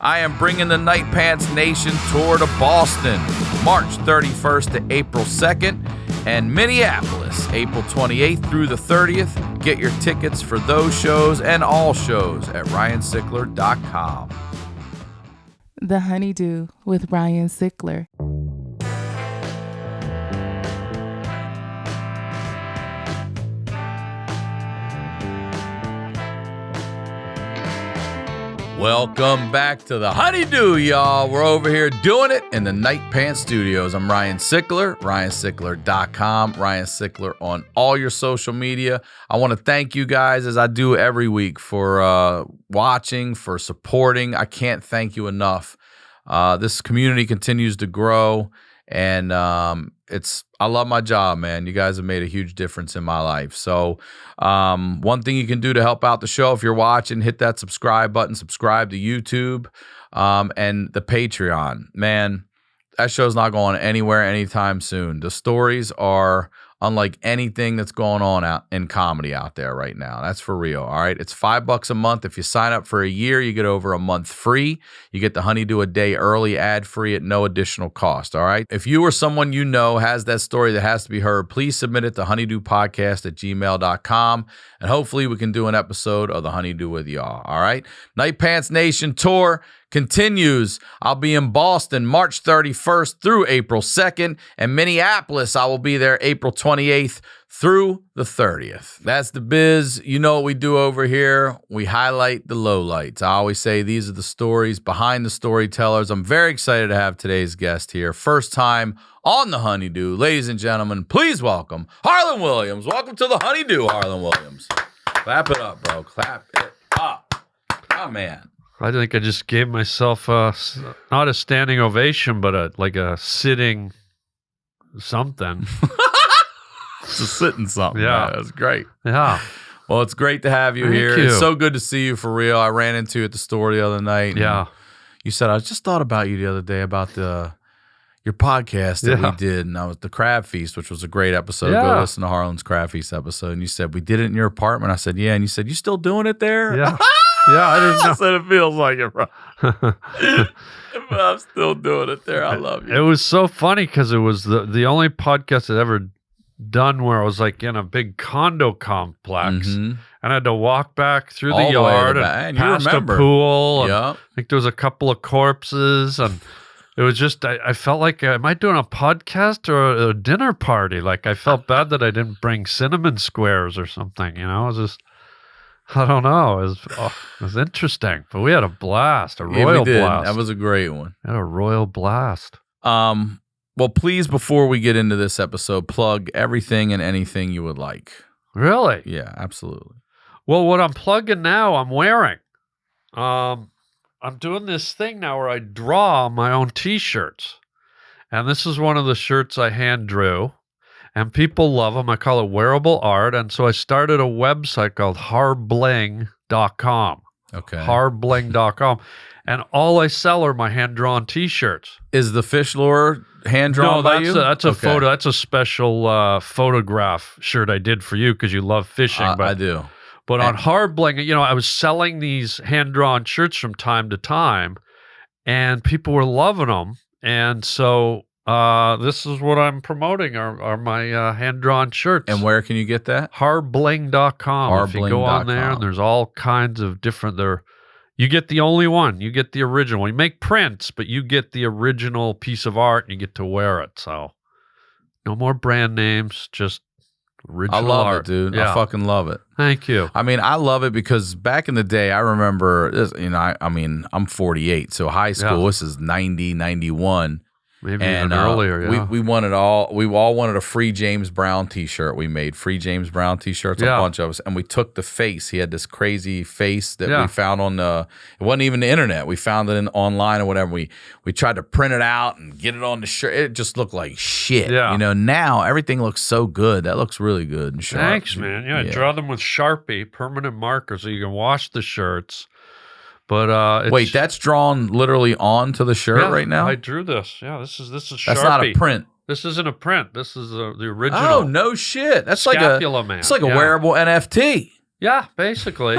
I am bringing the Night Pants Nation tour to Boston, March 31st to April 2nd, and Minneapolis, April 28th through the 30th. Get your tickets for those shows and all shows at RyanSickler.com. The HoneyDew with Ryan Sickler. Welcome back to the HoneyDew, y'all. We're over here doing it in the Night Pants Studios. I'm Ryan Sickler, RyanSickler.com, Ryan Sickler on all your social media. I want to thank you guys, as I do every week, for watching, for supporting. I can't thank you enough. This community continues to grow, and I love my job, man. You guys have made a huge difference in my life. So one thing you can do to help out the show, if you're watching, hit that subscribe button, subscribe to YouTube and the Patreon. Man, that show's not going anywhere anytime soon. The stories are unlike anything that's going on out in comedy out there right now. That's for real, all right? It's $5 a month. If you sign up for a year, you get over a month free. You get the HoneyDew a day early, ad-free at no additional cost, all right? If you or someone you know has that story that has to be heard, please submit it to honeydewpodcast@gmail.com, and hopefully we can do an episode of the HoneyDew with y'all, all right? Night Pants Nation tour continues. I'll be in Boston March 31st through April 2nd, and Minneapolis, I will be there April 28th through the 30th. That's the biz. You know what we do over here. We highlight the lowlights. I always say these are the stories behind the storytellers. I'm very excited to have today's guest here. First time on the HoneyDew. Ladies and gentlemen, please welcome Harland Williams. Welcome to the HoneyDew, Harland Williams. Clap it up, bro. Clap it up. Oh, man. I think I just gave myself not a standing ovation, but a sitting something. It's a sitting something. Yeah. That's great. Yeah. Well, it's great to have you Thank here. you. It's so good to see you for real. I ran into you at the store the other night. Yeah. You said, I just thought about you the other day about your podcast that we did, and I was the Crab Feast, which was a great episode. Yeah. Go listen to Harland's Crab Feast episode. And you said, we did it in your apartment. I said, yeah. And you said, you still doing it there? Yeah. Yeah, I didn't know. I said, it feels like it, bro. I'm still doing it there. I love you. It was so funny because it was the only podcast I'd ever done where I was like in a big condo complex, and I had to walk back through the yard and past a pool. And I think there was a couple of corpses, and it was just, I felt like, am I doing a podcast or a dinner party? Like, I felt bad that I didn't bring cinnamon squares or something, you know? It was just, I don't know. It was interesting, but we had a blast, a royal blast. That was a great one. We had a royal blast. Well, please, before we get into this episode, plug everything and anything you would like. Really? Yeah, absolutely. Well, what I'm plugging now, I'm wearing. I'm doing this thing now where I draw my own T-shirts. And this is one of the shirts I hand drew. And people love them. I call it wearable art. And so I started a website called harbling.com. Okay. Harbling.com. And all I sell are my hand-drawn T-shirts. Is the fish lure hand-drawn by you? That's a photo. That's a special photograph shirt I did for you because you love fishing. I do. But on Harbling, you know, I was selling these hand-drawn shirts from time to time, and people were loving them. And so this is what I'm promoting are my hand-drawn shirts. And where can you get that? Harbling.com. If you go on there, and there's all kinds of different... You get the only one. You get the original. You make prints, but you get the original piece of art, and you get to wear it. So no more brand names, just original art. I love it, dude. Yeah. I fucking love it. Thank you. I mean, I love it because back in the day, I remember, you know, I mean, I'm 48, so high school, this is 90, 91. Maybe even earlier, yeah. We all wanted a free James Brown T-shirt. We made free James Brown T-shirts, a bunch of us, and we took the face. He had this crazy face that we found on it wasn't even the internet. We found it online or whatever. We tried to print it out and get it on the shirt. It just looked like shit. Yeah. You know, now everything looks so good. That looks really good and sharp. Thanks, man. Yeah, draw them with Sharpie, permanent marker, so you can wash the shirts. But wait, that's drawn literally onto the shirt right now? I drew this. Yeah, this is Sharpie. That's not a print. This isn't a print. This is the original. Oh, no shit. That's Scapula, man. It's like a wearable NFT. Yeah, basically.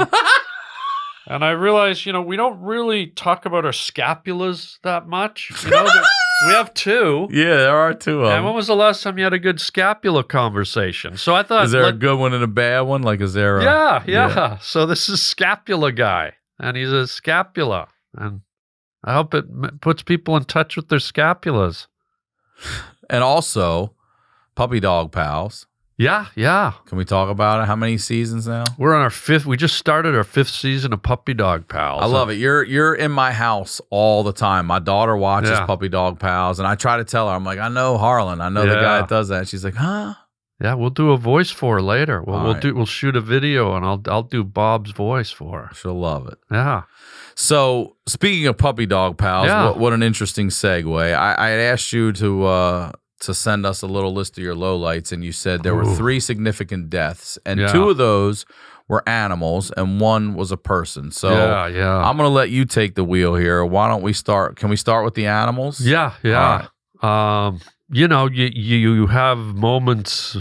And I realized, we don't really talk about our scapulas that much. We have two. Yeah, there are two of them. And when was the last time you had a good scapula conversation? So I thought, is there a good one and a bad one? Like, is there? Yeah. So this is Scapula guy, and he's a scapula, and I hope it puts people in touch with their scapulas. And also, puppy dog pals. Yeah. Can we talk about it? How many seasons now? We're on our 5th. We just started our 5th season of Puppy Dog Pals. I love it. You're in my house all the time. My daughter watches Puppy Dog Pals, and I try to tell her, I'm like, I know Harland. I know the guy that does that. And she's like, huh? Yeah, we'll do a voice for her later. We'll shoot a video, and I'll do Bob's voice for her. She'll love it. Yeah. So speaking of Puppy Dog Pals, what an interesting segue. I had asked you to send us a little list of your lowlights, and you said there were 3 significant deaths, and 2 of those were animals, and 1 was a person. So I'm going to let you take the wheel here. Why don't we start? Can we start with the animals? Yeah. Right. You have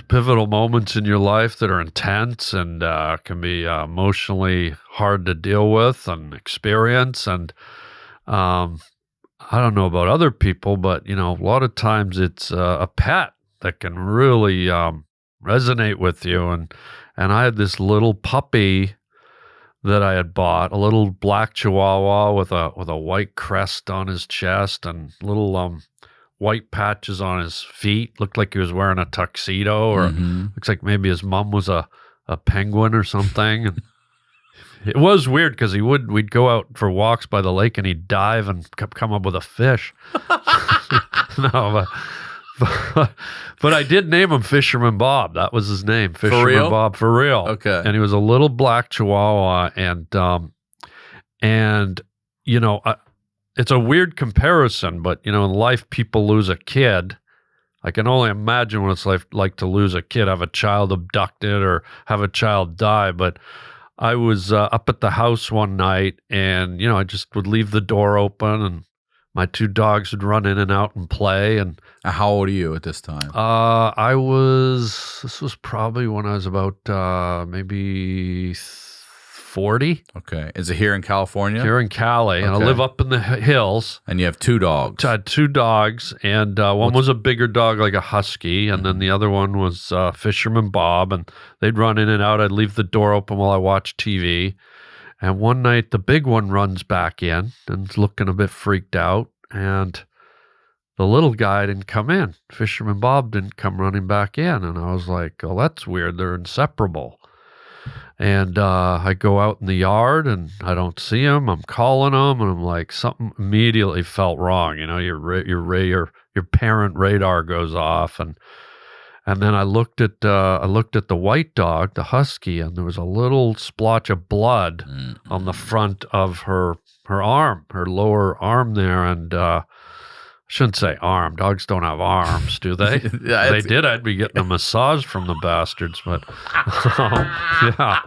pivotal moments in your life that are intense and can be emotionally hard to deal with and experience, and I don't know about other people, but, a lot of times it's a pet that can really resonate with you. And I had this little puppy that I had bought, a little black Chihuahua with a white crest on his chest and little white patches on his feet. Looked like he was wearing a tuxedo, or looks like maybe his mom was a penguin or something. And it was weird because we'd go out for walks by the lake and he'd dive and come up with a fish. No, but I did name him Fisherman Bob. That was his name, Fisherman Bob, for real. Okay. And he was a little black Chihuahua, and it's a weird comparison, but in life people lose a kid. I can only imagine what it's like to lose a kid, have a child abducted or have a child die, but I was up at the house one night, and, I just would leave the door open, and my 2 dogs would run in and out and play. And how old are you at this time? This was probably when I was about maybe 40. Okay. Is it here in California? Here in Cali. And I live up in the hills. And you have 2 dogs. I had 2 dogs, and one was a bigger dog, like a husky, and then the other one was Fisherman Bob, and they'd run in and out. I'd leave the door open while I watched TV. And one night, the big one runs back in and is looking a bit freaked out, and the little guy didn't come in. Fisherman Bob didn't come running back in, and I was like, oh, that's weird. They're inseparable. And I go out in the yard, and I don't see him. I'm calling him, and I'm like, something immediately felt wrong. Your parent radar goes off, and then I looked at the white dog, the husky, and there was a little splotch of blood on the front of her arm, her lower arm there, and shouldn't say arm. Dogs don't have arms, do they? If they did, I'd be getting a massage from the bastards. But yeah,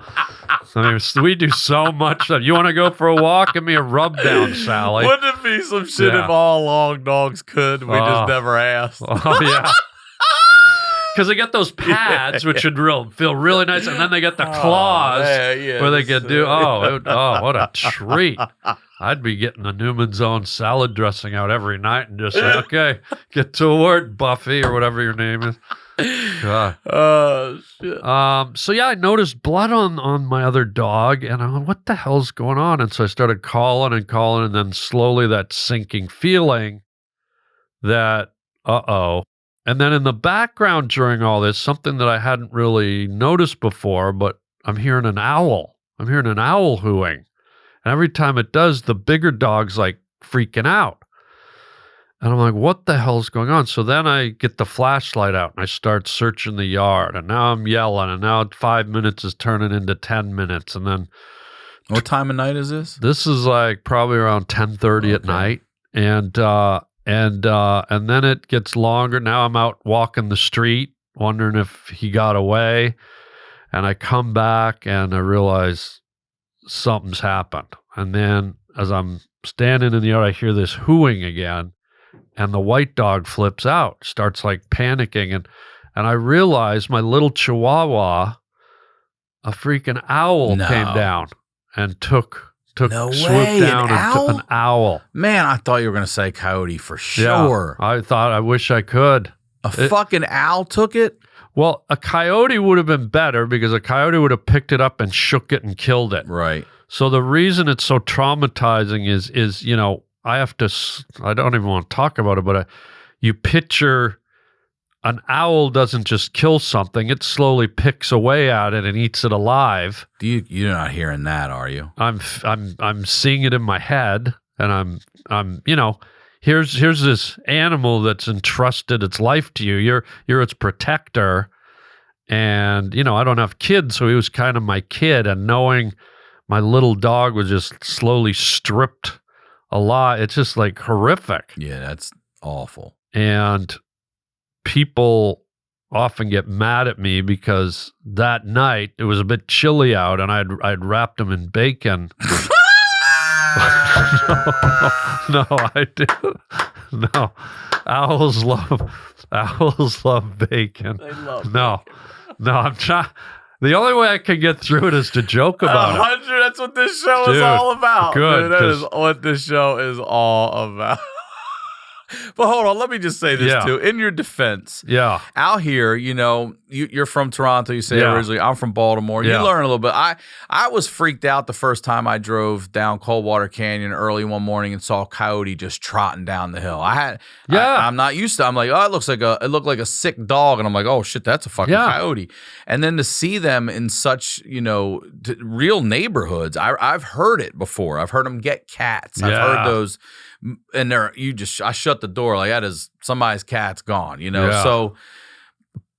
I mean, we do so much stuff. You want to go for a walk? Give me a rub down, Sally. Wouldn't it be some shit if all long dogs could? We just never asked. Oh yeah. Because they get those pads, which should feel really nice, and then they get the claws where they can do. What a treat! I'd be getting the Newman's Own salad dressing out every night and just say, "Okay, get to work, Buffy," or whatever your name is. God. Shit. So yeah, I noticed blood on my other dog, and I'm like, "What the hell's going on?" And so I started calling, and then slowly that sinking feeling that, And then in the background during all this, something that I hadn't really noticed before, but I'm hearing an owl. I'm hearing an owl hooing. And every time it does, the bigger dog's like freaking out. And I'm like, what the hell's going on? So then I get the flashlight out and I start searching the yard. And now I'm yelling. And now 5 minutes is turning into 10 minutes. And then... What time of night is this? This is like probably around 10:30 at night. And then it gets longer. Now I'm out walking the street, wondering if he got away. And I come back and I realize something's happened. And then as I'm standing in the yard, I hear this hooing again. And the white dog flips out, starts like panicking. And I realize my little Chihuahua, a freaking owl came down and took swooped down an owl. Man, I thought you were going to say coyote for sure. Yeah, I wish I could. Fucking owl took it? Well, a coyote would have been better because a coyote would have picked it up and shook it and killed it. Right. So the reason it's so traumatizing is I don't even want to talk about it, but you picture an owl doesn't just kill something; it slowly picks away at it and eats it alive. You're not hearing that, are you? I'm seeing it in my head, and I'm here's this animal that's entrusted its life to you. You're its protector, and I don't have kids, so he was kind of my kid, and knowing my little dog was just slowly stripped alive, it's just like horrific. Yeah, that's awful. And people often get mad at me because that night it was a bit chilly out, and I'd wrapped them in bacon. No, I didn't. No, owls love bacon. They love bacon. No, I'm trying. The only way I can get through it is to joke about 100. That's what this show is all about. Good. Dude, that is what this show is all about. But hold on, let me just say this too. In your defense, out here, you're from Toronto. You say originally, I'm from Baltimore. You learn a little bit. I was freaked out the first time I drove down Coldwater Canyon early one morning and saw a coyote just trotting down the hill. I'm not used to. I'm like, oh, it looked like a sick dog, and I'm like, oh shit, that's a fucking coyote. And then to see them in such real neighborhoods, I've heard it before. I've heard them get cats. I've heard those. And I shut the door like that is somebody's cat's gone, So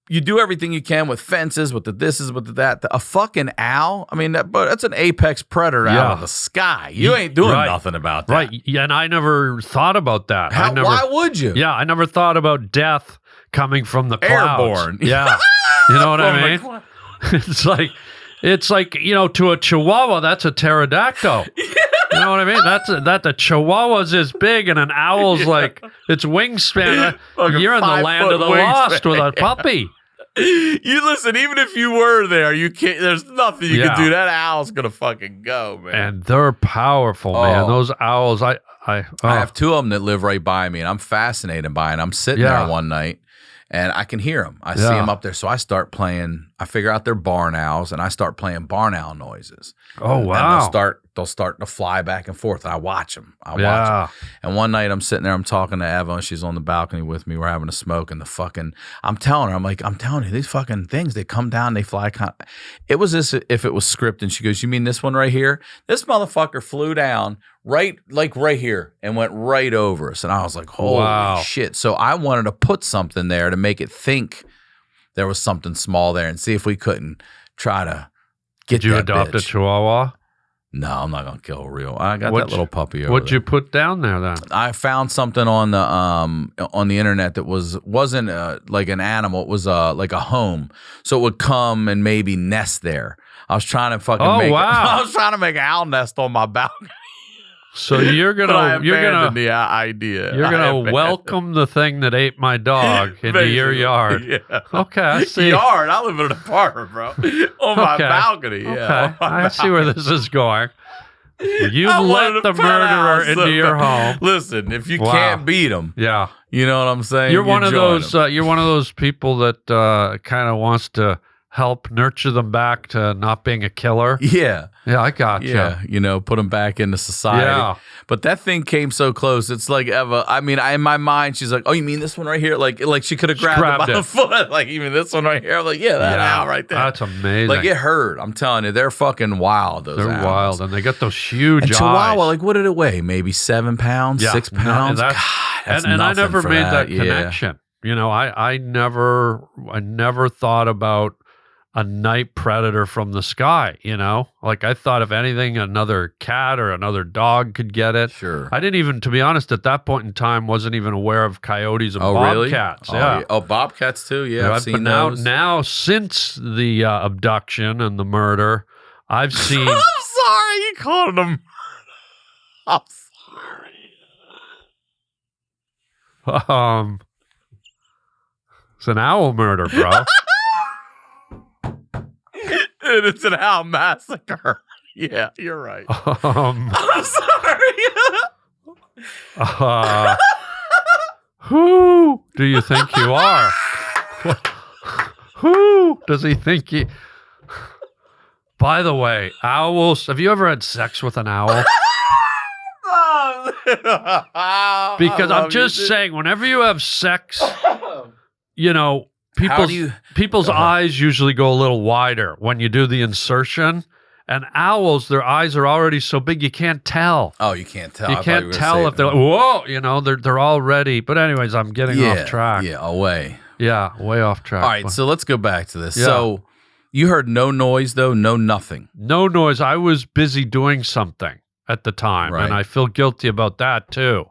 you do everything you can with fences, with the thises, with the that. A fucking owl. I mean, but that's an apex predator out of the sky. You ain't doing nothing about that, right? Yeah, and I never thought about that. Why would you? Yeah, I never thought about death coming from the clouds. Airborne. Yeah, you know what I mean? It's like to a Chihuahua, that's a pterodactyl. You know what I mean? That the Chihuahua's is big and an owl's like its wingspan. You're in the land of the lost with a puppy. You listen, even if you were there, you can't. There's nothing you can do. That owl's gonna fucking go, man. And they're powerful, man. Those owls. I have two of them that live right by me, and I'm fascinated by it. I'm sitting there one night, and I can hear them. I see them up there, so I start playing. I figure out they're barn owls, and I start playing barn owl noises. Oh wow! And they'll start to fly back and forth. And I watch them. Watch them. And one night I'm sitting there, I'm talking to Eva, and she's on the balcony with me. We're having a smoke, and I'm telling her, I'm telling you, these fucking things, they come down, they fly. It was as if it was scripted. And she goes, you mean this one right here? This motherfucker flew down right here and went right over us. And I was like, holy shit. So I wanted to put something there to make it think there was something small there and see if we couldn't try to get Did you adopt a Chihuahua? No, I'm not gonna kill a real. I got that little puppy over What'd there. you put down there then? I found something on the internet that wasn't like an animal. It was like a home, so it would come and maybe nest there. I was trying to I was trying to make an owl nest on my balcony. So you're gonna the idea. You're gonna welcome the thing that ate my dog into your yard. Yeah. Okay, I see. Yard. I live in an apartment, bro. On my balcony. Yeah. Okay. I see where this is going. You let the murderer into your home. Listen, if you can't beat him, you know what I'm saying. You're one of those. You're one of those people that kind of wants to help nurture them back to not being a killer. Yeah. Yeah, I got you. Yeah, put them back into society. Yeah. But that thing came so close. It's like Eva. I mean, in my mind, she's like, "Oh, you mean this one right here?" Like she could have grabbed it by the foot. Like, you mean this one right here? I'm like, yeah, that owl right there. That's amazing. Like, it hurt. I'm telling you, they're fucking wild. They're owls. Wild, and they got those huge eyes. Chihuahua, like, what did it weigh? Maybe 7 pounds, 6 pounds. No, God, and I never made that connection. You know, I never thought about a night predator from the sky, like I thought if anything, another cat or another dog could get it. Sure. I didn't even, to be honest, at that point in time, wasn't even aware of coyotes and bobcats. Really? Yeah. Oh, bobcats too. Yeah. I've seen those. Now, since the abduction and the murder, I've seen. I'm sorry, you called them. I'm sorry. It's an owl murder, bro. It's an owl massacre. Yeah, you're right. I'm sorry. Who do you think you are? Who does he think he... By the way, owls, have you ever had sex with an owl? Because I'm just saying, whenever you have sex, you know, people's eyes usually go a little wider when you do the insertion. And owls, their eyes are already so big you can't tell. Oh, you can't tell. You can't tell if they're like, whoa, you know, they're already. But anyways, I'm getting off track. Yeah, away. Yeah, way off track. All right, so let's go back to this. Yeah. So you heard no noise, though? No nothing? No noise. I was busy doing something at the time, and I feel guilty about that, too.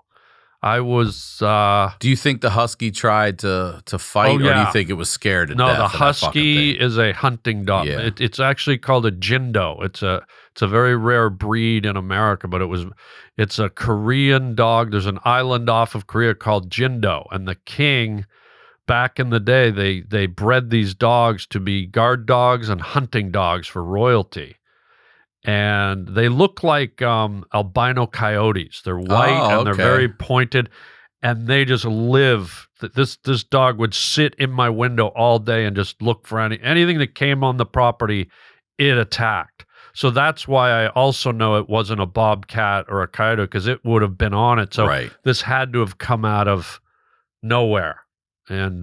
I was... do you think the husky tried to fight, or do you think it was scared to death? No, the husky is a hunting dog. Yeah. It's actually called a Jindo. It's a very rare breed in America, but it's a Korean dog. There's an island off of Korea called Jindo, and the king... Back in the day, they bred these dogs to be guard dogs and hunting dogs for royalty. And they look like albino coyotes. They're white and they're very pointed, and they just live. This dog would sit in my window all day and just look for anything that came on the property, it attacked. So that's why I also know it wasn't a bobcat or a coyote, because it would have been on it. So this had to have come out of nowhere. And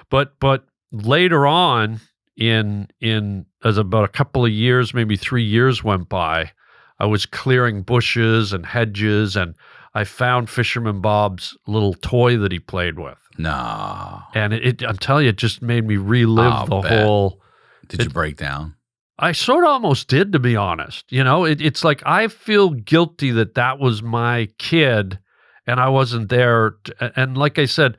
but later on, as about a couple of years, maybe 3 years went by, I was clearing bushes and hedges, and I found Fisherman Bob's little toy that he played with. No. And I'm telling you, it just made me relive the whole... Did you break down? I sort of almost did, to be honest. You know, it's like I feel guilty that was my kid, and I wasn't there. And like I said...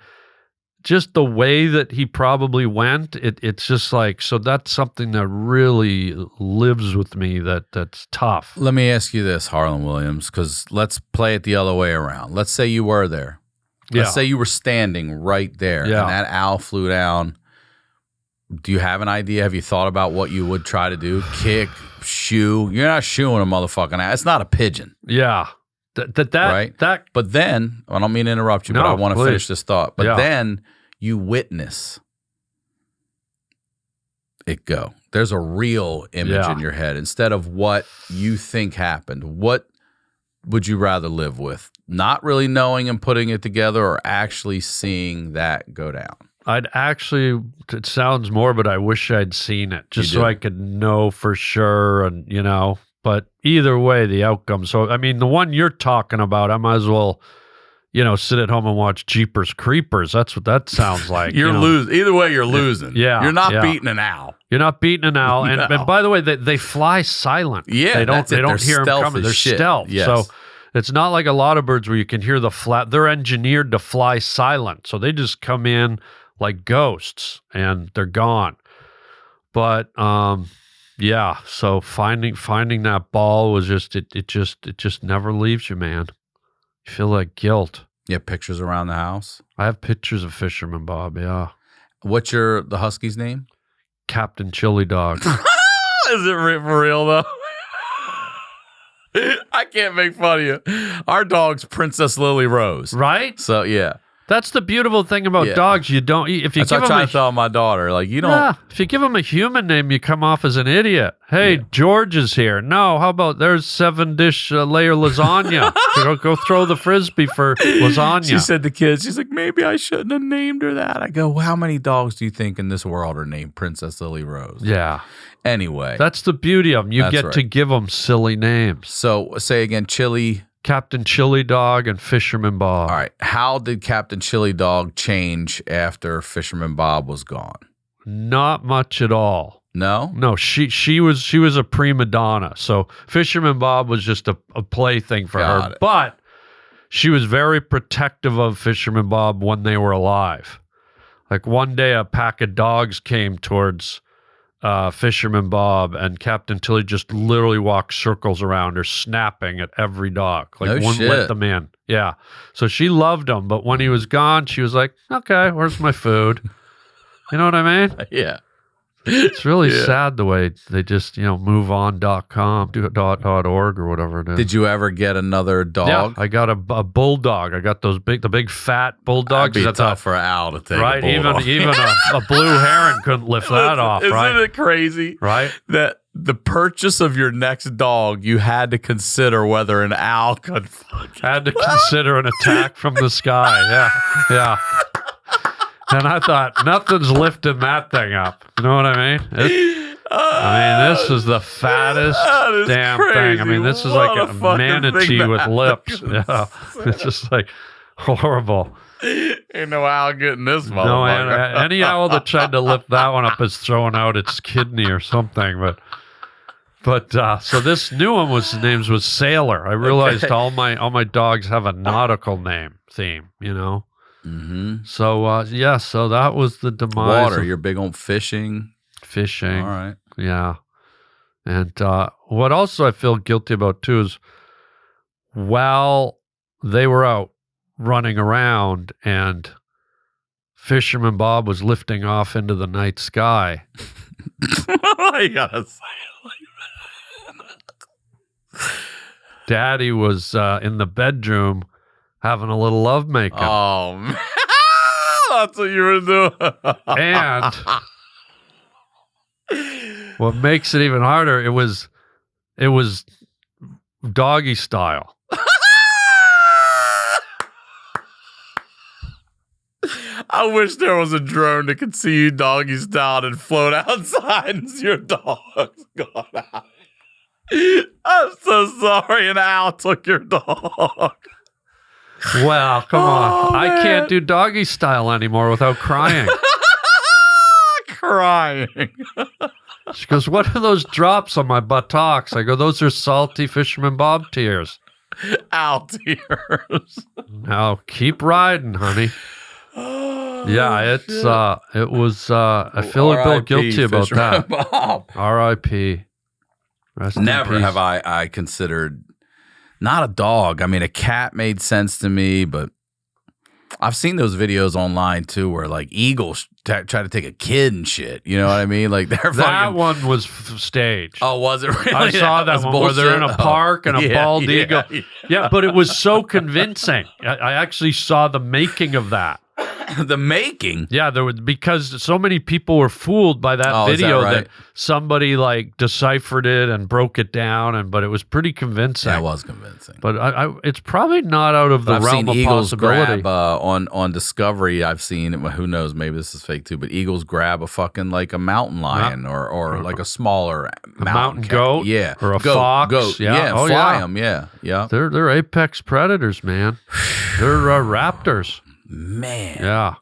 Just the way that he probably went, it's just like, so that's something that really lives with me that's tough. Let me ask you this, Harland Williams, because let's play it the other way around. Let's say you were there. Let's say you were standing right there and that owl flew down. Do you have an idea? Have you thought about what you would try to do? Kick, shoo? You're not shooing a motherfucking owl. It's not a pigeon. Yeah. That. But then, I don't mean to interrupt you, but I want to finish this thought. But then you witness it go. There's a real image in your head instead of what you think happened. What would you rather live with? Not really knowing and putting it together, or actually seeing that go down? I'd actually, it sounds morbid, I wish I'd seen it just so I could know for sure, and you know, but either way, the outcome. So, I mean, the one you're talking about, I might as well, you know, sit at home and watch Jeepers Creepers. That's what that sounds like. You're losing. Either way, you're losing. Yeah. You're not beating an owl. You're not beating an owl. And by the way, they fly silent. Yeah. They don't hear them coming. They're stealth. Yes. So it's not like a lot of birds where you can hear the flat. They're engineered to fly silent. So they just come in like ghosts and they're gone. But yeah, so finding that ball was just it just never leaves you, man. You feel like guilt. You have pictures around the house? I have pictures of Fisherman Bob, yeah. What's the husky's name? Captain Chili Dog. Is it for real, though? I can't make fun of you. Our dog's Princess Lily Rose. Right? So, yeah. That's the beautiful thing about dogs. You don't. If you That's what I try to tell my daughter. Like, you don't. Yeah, if you give them a human name, you come off as an idiot. Hey, George is here. No, how about there's 7-dish layer lasagna. go throw the frisbee for lasagna. She said to kids, she's like, maybe I shouldn't have named her that. I go, well, how many dogs do you think in this world are named Princess Lily Rose? Yeah. Anyway, that's the beauty of them. You get to give them silly names. So say again, Captain Chili Dog and Fisherman Bob. All right. How did Captain Chili Dog change after Fisherman Bob was gone? Not much at all. No? No, she was a prima donna. So Fisherman Bob was just a plaything for her. But she was very protective of Fisherman Bob when they were alive. Like one day a pack of dogs came towards Fisherman Bob, and Captain Tilly just literally walked circles around her, snapping at every dog. Like, wouldn't let them in. Yeah. So she loved him, but when he was gone, she was like, okay, where's my food? You know what I mean? Yeah. It's really sad the way they just, moveon.com, .org or whatever it is. Did you ever get another dog? Yeah, I got a bulldog. I got the big fat bulldogs. That'd be tough for an owl to take. Right, a bulldog. even a blue heron couldn't lift that off. Right? Isn't it crazy? Right. That the purchase of your next dog, you had to consider whether an owl could. Had to consider an attack from the sky. Yeah. And I thought, nothing's lifting that thing up. You know what I mean? This is the fattest damn crazy. thing. I mean, this is like a manatee with lips. Yeah. It's just like horrible. Ain't no owl getting this motherfucker. No, any owl that tried to lift that one up is throwing out its kidney or something. But so this new one was Sailor. I realized all my dogs have a nautical theme, Mm-hmm. So so that was the demise. Water. You're big on fishing. Fishing. All right. Yeah. And what also I feel guilty about too is while they were out running around and Fisherman Bob was lifting off into the night sky. You gotta say it like that. Daddy was in the bedroom having a little lovemaking. Oh, man. That's what you were doing. And what makes it even harder, it was doggy style. I wish there was a drone that could see you doggy style and float outside and see your dog's gone out. I'm so sorry an owl took your dog. Well, come on. Man. I can't do doggy style anymore without crying. Crying. She goes, what are those drops on my buttocks? I go, those are salty Fisherman Bob tears. Owl tears. Now, keep riding, honey. Yeah, it was, I feel a bit guilty about that. Bob. R.I.P. Rest Never in peace. have I considered, not a dog. I mean, a cat made sense to me, but I've seen those videos online too where like eagles try to take a kid and shit. You know what I mean? Like they're that one was staged. Oh, was it really? I saw that one where they're in a park and a bald eagle. Yeah, but it was so convincing. I actually saw the making of that. The making? Yeah, there was, because so many people were fooled by that video that somebody like deciphered it and broke it down, but it was pretty convincing. Yeah, it was convincing. But it's probably not out of the realm of possibility. Grab on Discovery. I've seen, who knows, maybe this is fake too, but eagles grab a fucking like a mountain lion or like a smaller mountain goat, or a fox, fly them, yeah. They're apex predators, man. They're raptors. Man, yeah,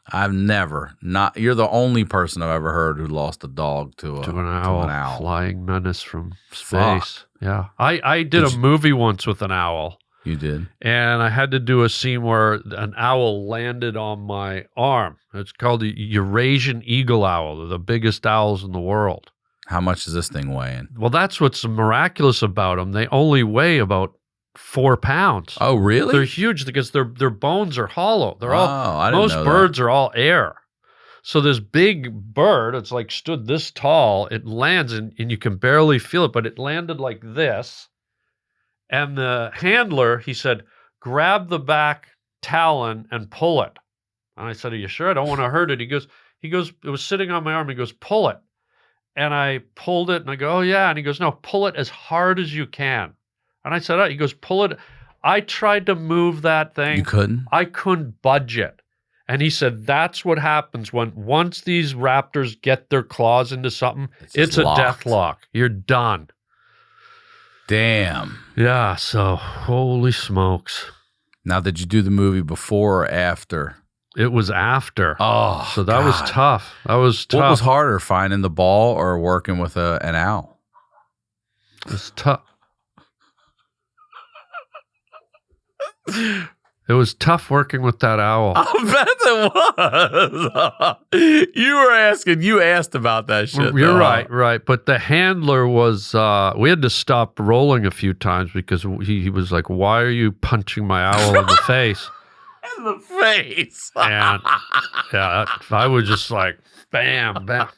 you're the only person I've ever heard who lost a dog to an owl. Flying menace from space. Yeah, I did a movie once with an owl. You did? And I had to do a scene where an owl landed on my arm. It's called the Eurasian eagle owl. They're the biggest owls in the world. How much does this thing weigh in? Well, that's what's miraculous about them. They only weigh about 4 pounds. Oh, really? They're huge because their bones are hollow. They're I didn't most know birds are all air. So this big bird, it's like stood this tall. It lands and you can barely feel it, but it landed like this. And the handler, he said, grab the back talon and pull it. And I said, are you sure? I don't want to hurt it. He goes, it was sitting on my arm. He goes, pull it. And I pulled it and I go, oh yeah. And he goes, no, pull it as hard as you can. And I said, he goes, pull it. I tried to move that thing. You couldn't? I couldn't budge it. And he said, that's what happens once these raptors get their claws into something, it's a death lock. You're done. Damn. Yeah, so holy smokes. Now, did you do the movie before or after? It was after. Oh, so that was tough. That was tough. What was harder, finding the ball or working with an owl? It was tough. It was tough working with that owl. I bet it was. You asked about that shit. You're right. But the handler was, we had to stop rolling a few times because he was like, why are you punching my owl in the face? In the face. And yeah, I was just like, bam, bam.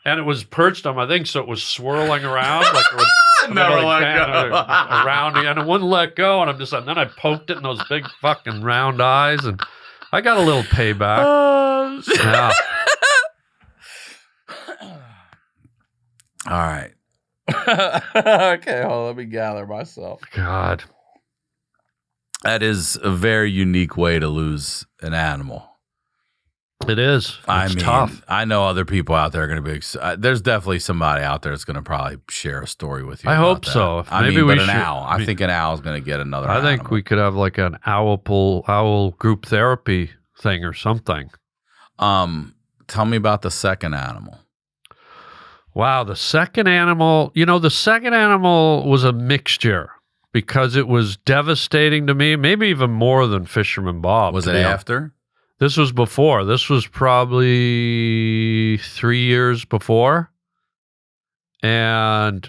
And it was perched on my thing, so it was swirling around like it was never let go. Around, and it wouldn't let go. And I'm just, and then I poked it in those big fucking round eyes, and I got a little payback. Yeah. All right. Okay, hold on, let me gather myself. God. That is a very unique way to lose an animal. It is. It's tough. I know other people out there are going to be. There's definitely somebody out there that's going to probably share a story with you. I hope so. Maybe we should. I think an owl is going to get another. I think we could have like an owl group therapy thing or something. Tell me about the second animal. Wow, the second animal. The second animal was a mixture because it was devastating to me. Maybe even more than Fisherman Bob. Was it after? This was before. This was probably 3 years before. And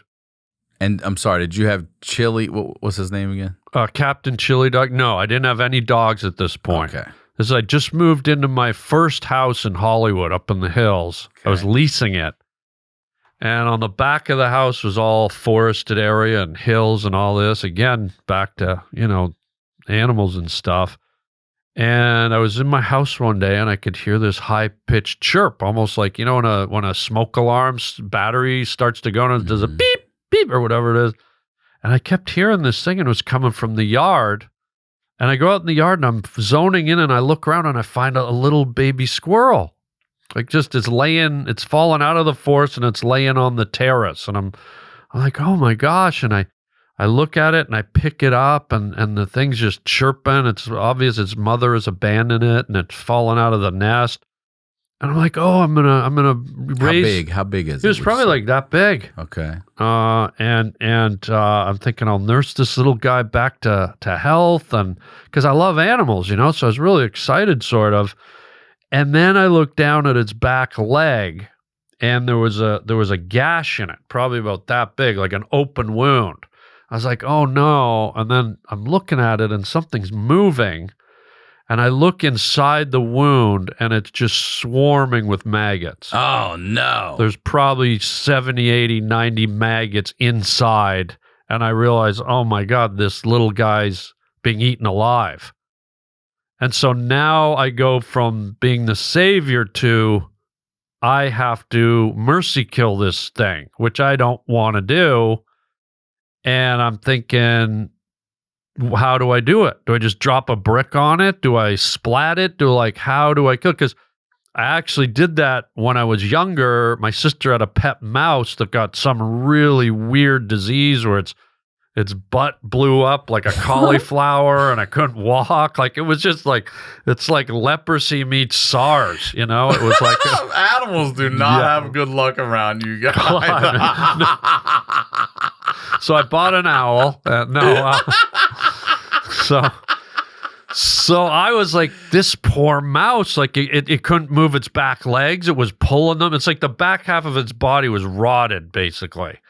I'm sorry, did you have Chili? What's his name again? Captain Chili Dog. No, I didn't have any dogs at this point. Okay. This I just moved into my first house in Hollywood up in the hills. Okay. I was leasing it. And on the back of the house was all forested area and hills and all this. Again, back to, animals and stuff. And I was in my house one day and I could hear this high-pitched chirp, almost like, when a smoke alarm battery starts to go and it does a beep, beep, or whatever it is. And I kept hearing this thing and it was coming from the yard. And I go out in the yard and I'm zoning in and I look around and I find a little baby squirrel. Like just it's fallen out of the forest and it's laying on the terrace. And I'm like, oh my gosh. And I look at it and I pick it up and the thing's just chirping. It's obvious its mother has abandoned it and it's fallen out of the nest. And I'm like, oh, I'm gonna raise. How big is it? It was probably like that big. Okay. And I'm thinking I'll nurse this little guy back to health, and because I love animals, so I was really excited, sort of. And then I looked down at its back leg, and there was a gash in it, probably about that big, like an open wound. I was like, oh no. And then I'm looking at it and something's moving. And I look inside the wound and it's just swarming with maggots. Oh no. There's probably 70, 80, 90 maggots inside. And I realize, oh my God, this little guy's being eaten alive. And so now I go from being the savior to I have to mercy kill this thing, which I don't want to do. And I'm thinking, how do I do it? Do I just drop a brick on it? Do I splat it? How do I kill it? Because I actually did that when I was younger. My sister had a pet mouse that got some really weird disease where its butt blew up like a cauliflower and I couldn't walk. It was just it's like leprosy meets SARS, It was like animals do not have good luck around you guys. So I bought an owl. So I was like, this poor mouse, it couldn't move its back legs. It was pulling them. It's like the back half of its body was rotted, basically.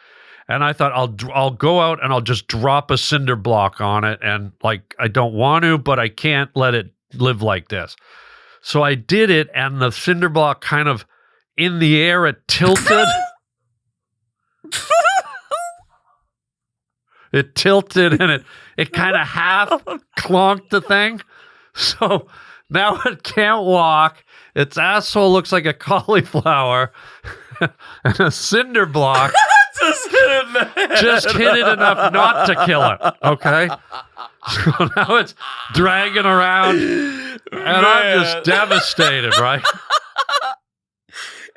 And I thought I'll go out and I'll just drop a cinder block on it. And I don't want to, but I can't let it live like this. So I did it, and the cinder block kind of in the air, it tilted. It tilted and it kind of half clonked the thing. So now it can't walk. Its asshole looks like a cauliflower. And a cinder block just hit it enough not to kill it. Okay? So now it's dragging around. And I'm just devastated, right?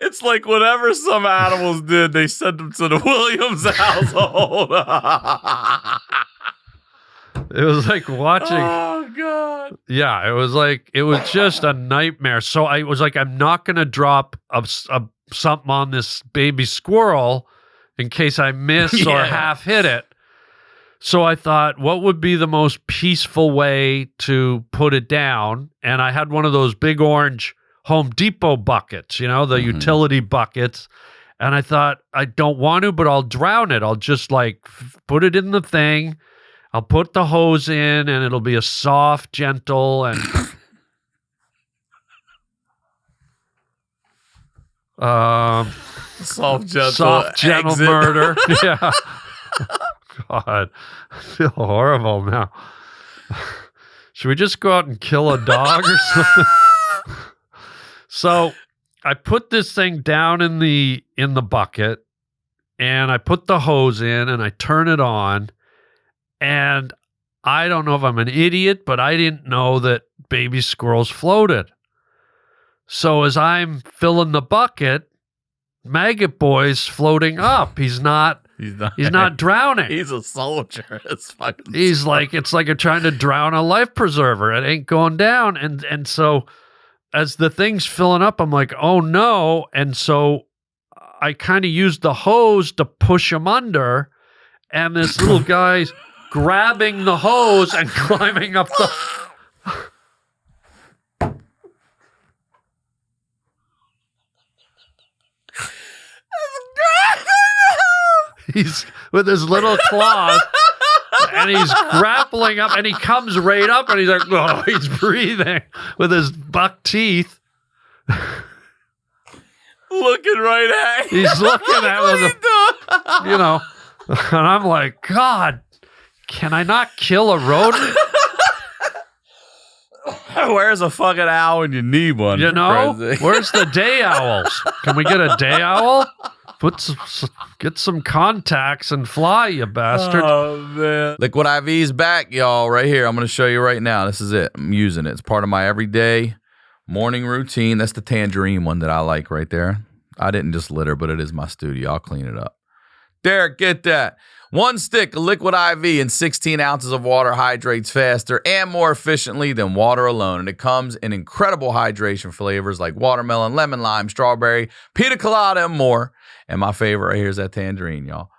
It's like whatever some animals did, they sent them to the Williams household. It was like watching. Oh, God. Yeah, it was just a nightmare. So I was like, I'm not going to drop something on this baby squirrel in case I miss or half hit it. So I thought, what would be the most peaceful way to put it down? And I had one of those big orange Home Depot buckets, the utility buckets. And I thought, I don't want to, but I'll drown it. I'll just put it in the thing. I'll put the hose in and it'll be a soft, gentle, and Soft, gentle murder. Yeah. God, I feel horrible now. Should we just go out and kill a dog or something? So I put this thing down in the bucket, and I put the hose in, and I turn it on, and I don't know if I'm an idiot, but I didn't know that baby squirrels floated. So as I'm filling the bucket, Maggot Boy's floating up. He's not drowning. He's a soldier. He's like, it's like you're trying to drown a life preserver. It ain't going down. And so as the thing's filling up, I'm like, oh no. And so I kind of used the hose to push him under. And this little guy's grabbing the hose and climbing up the... He's with his little claws, and he's grappling up, and he comes right up, and he's like, oh, he's breathing with his buck teeth. Looking right at you. He's looking at him, you know, and I'm like, God, can I not kill a rodent? Where's a fucking owl when you need one? You know, where's the day owls? Can we get a day owl? Get some contacts and fly, you bastard. Oh, man. Liquid IV's back, y'all, right here. I'm going to show you right now. This is it. I'm using it. It's part of my everyday morning routine. That's the tangerine one that I like right there. I didn't just litter, but it is my studio. I'll clean it up. Derek, get that. 1 stick of liquid IV and 16 ounces of water hydrates faster and more efficiently than water alone. And it comes in incredible hydration flavors like watermelon, lemon, lime, strawberry, pina colada, and more. And my favorite right here is that tangerine, y'all.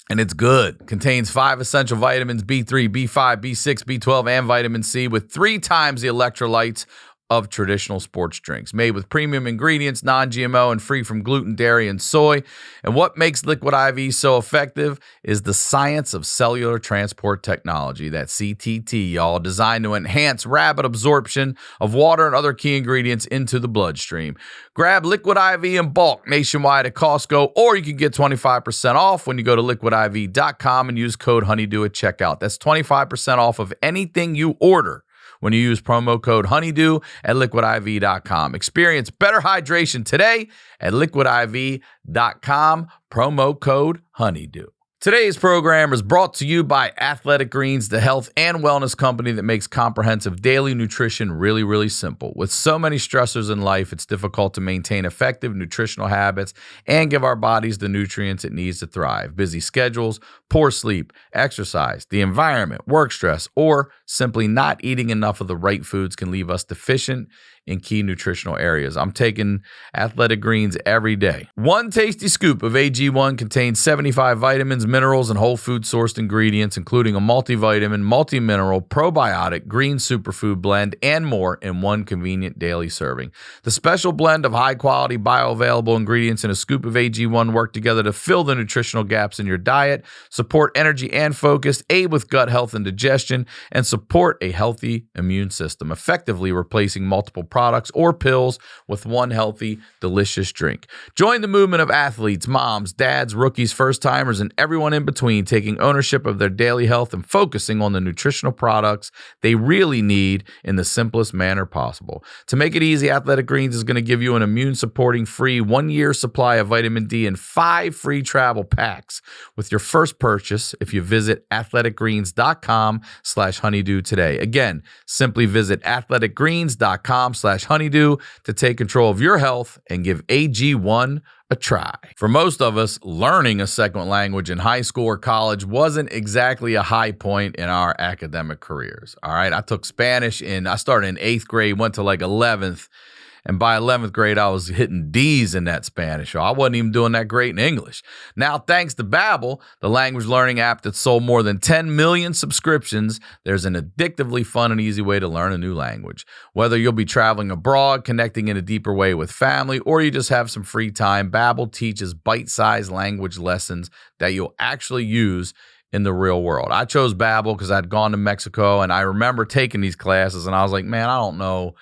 And it's good. Contains 5 essential vitamins, B3, B5, B6, B12, and vitamin C with 3 times the electrolytes of traditional sports drinks. Made with premium ingredients, non-GMO, and free from gluten, dairy, and soy. And what makes Liquid IV so effective is the science of cellular transport technology, that CTT, y'all, designed to enhance rapid absorption of water and other key ingredients into the bloodstream. Grab Liquid IV in bulk nationwide at Costco, or you can get 25% off when you go to liquidiv.com and use code HoneyDew at checkout. That's 25% off of anything you order when you use promo code HoneyDew at liquidiv.com. Experience better hydration today at liquidiv.com, promo code HoneyDew. Today's program is brought to you by Athletic Greens, the health and wellness company that makes comprehensive daily nutrition really, really simple. With so many stressors in life, it's difficult to maintain effective nutritional habits and give our bodies the nutrients it needs to thrive. Busy schedules, poor sleep, exercise, the environment, work stress, or simply not eating enough of the right foods can leave us deficient in key nutritional areas. I'm taking Athletic Greens every day. 1 tasty scoop of AG1 contains 75 vitamins, minerals, and whole food sourced ingredients, including a multivitamin, multi-mineral, probiotic, green superfood blend, and more in 1 convenient daily serving. The special blend of high-quality, bioavailable ingredients and a scoop of AG1 work together to fill the nutritional gaps in your diet, support energy and focus, aid with gut health and digestion, and support a healthy immune system, effectively replacing multiple products or pills with 1 healthy, delicious drink. Join the movement of athletes, moms, dads, rookies, first-timers, and everyone in between taking ownership of their daily health and focusing on the nutritional products they really need in the simplest manner possible. To make it easy, Athletic Greens is going to give you an immune-supporting free 1-year supply of vitamin D and 5 free travel packs with your first purchase if you visit athleticgreens.com/honeydew today. Again, simply visit athleticgreens.com/honeydew to take control of your health and give AG1 a try. For most of us, learning a second language in high school or college wasn't exactly a high point in our academic careers. All right, I took Spanish I started in 8th grade, went to like 11th. And by 11th grade, I was hitting D's in that Spanish. I wasn't even doing that great in English. Now, thanks to Babbel, the language learning app that sold more than 10 million subscriptions, there's an addictively fun and easy way to learn a new language. Whether you'll be traveling abroad, connecting in a deeper way with family, or you just have some free time, Babbel teaches bite-sized language lessons that you'll actually use in the real world. I chose Babbel because I'd gone to Mexico, and I remember taking these classes, and I was like, man, I don't know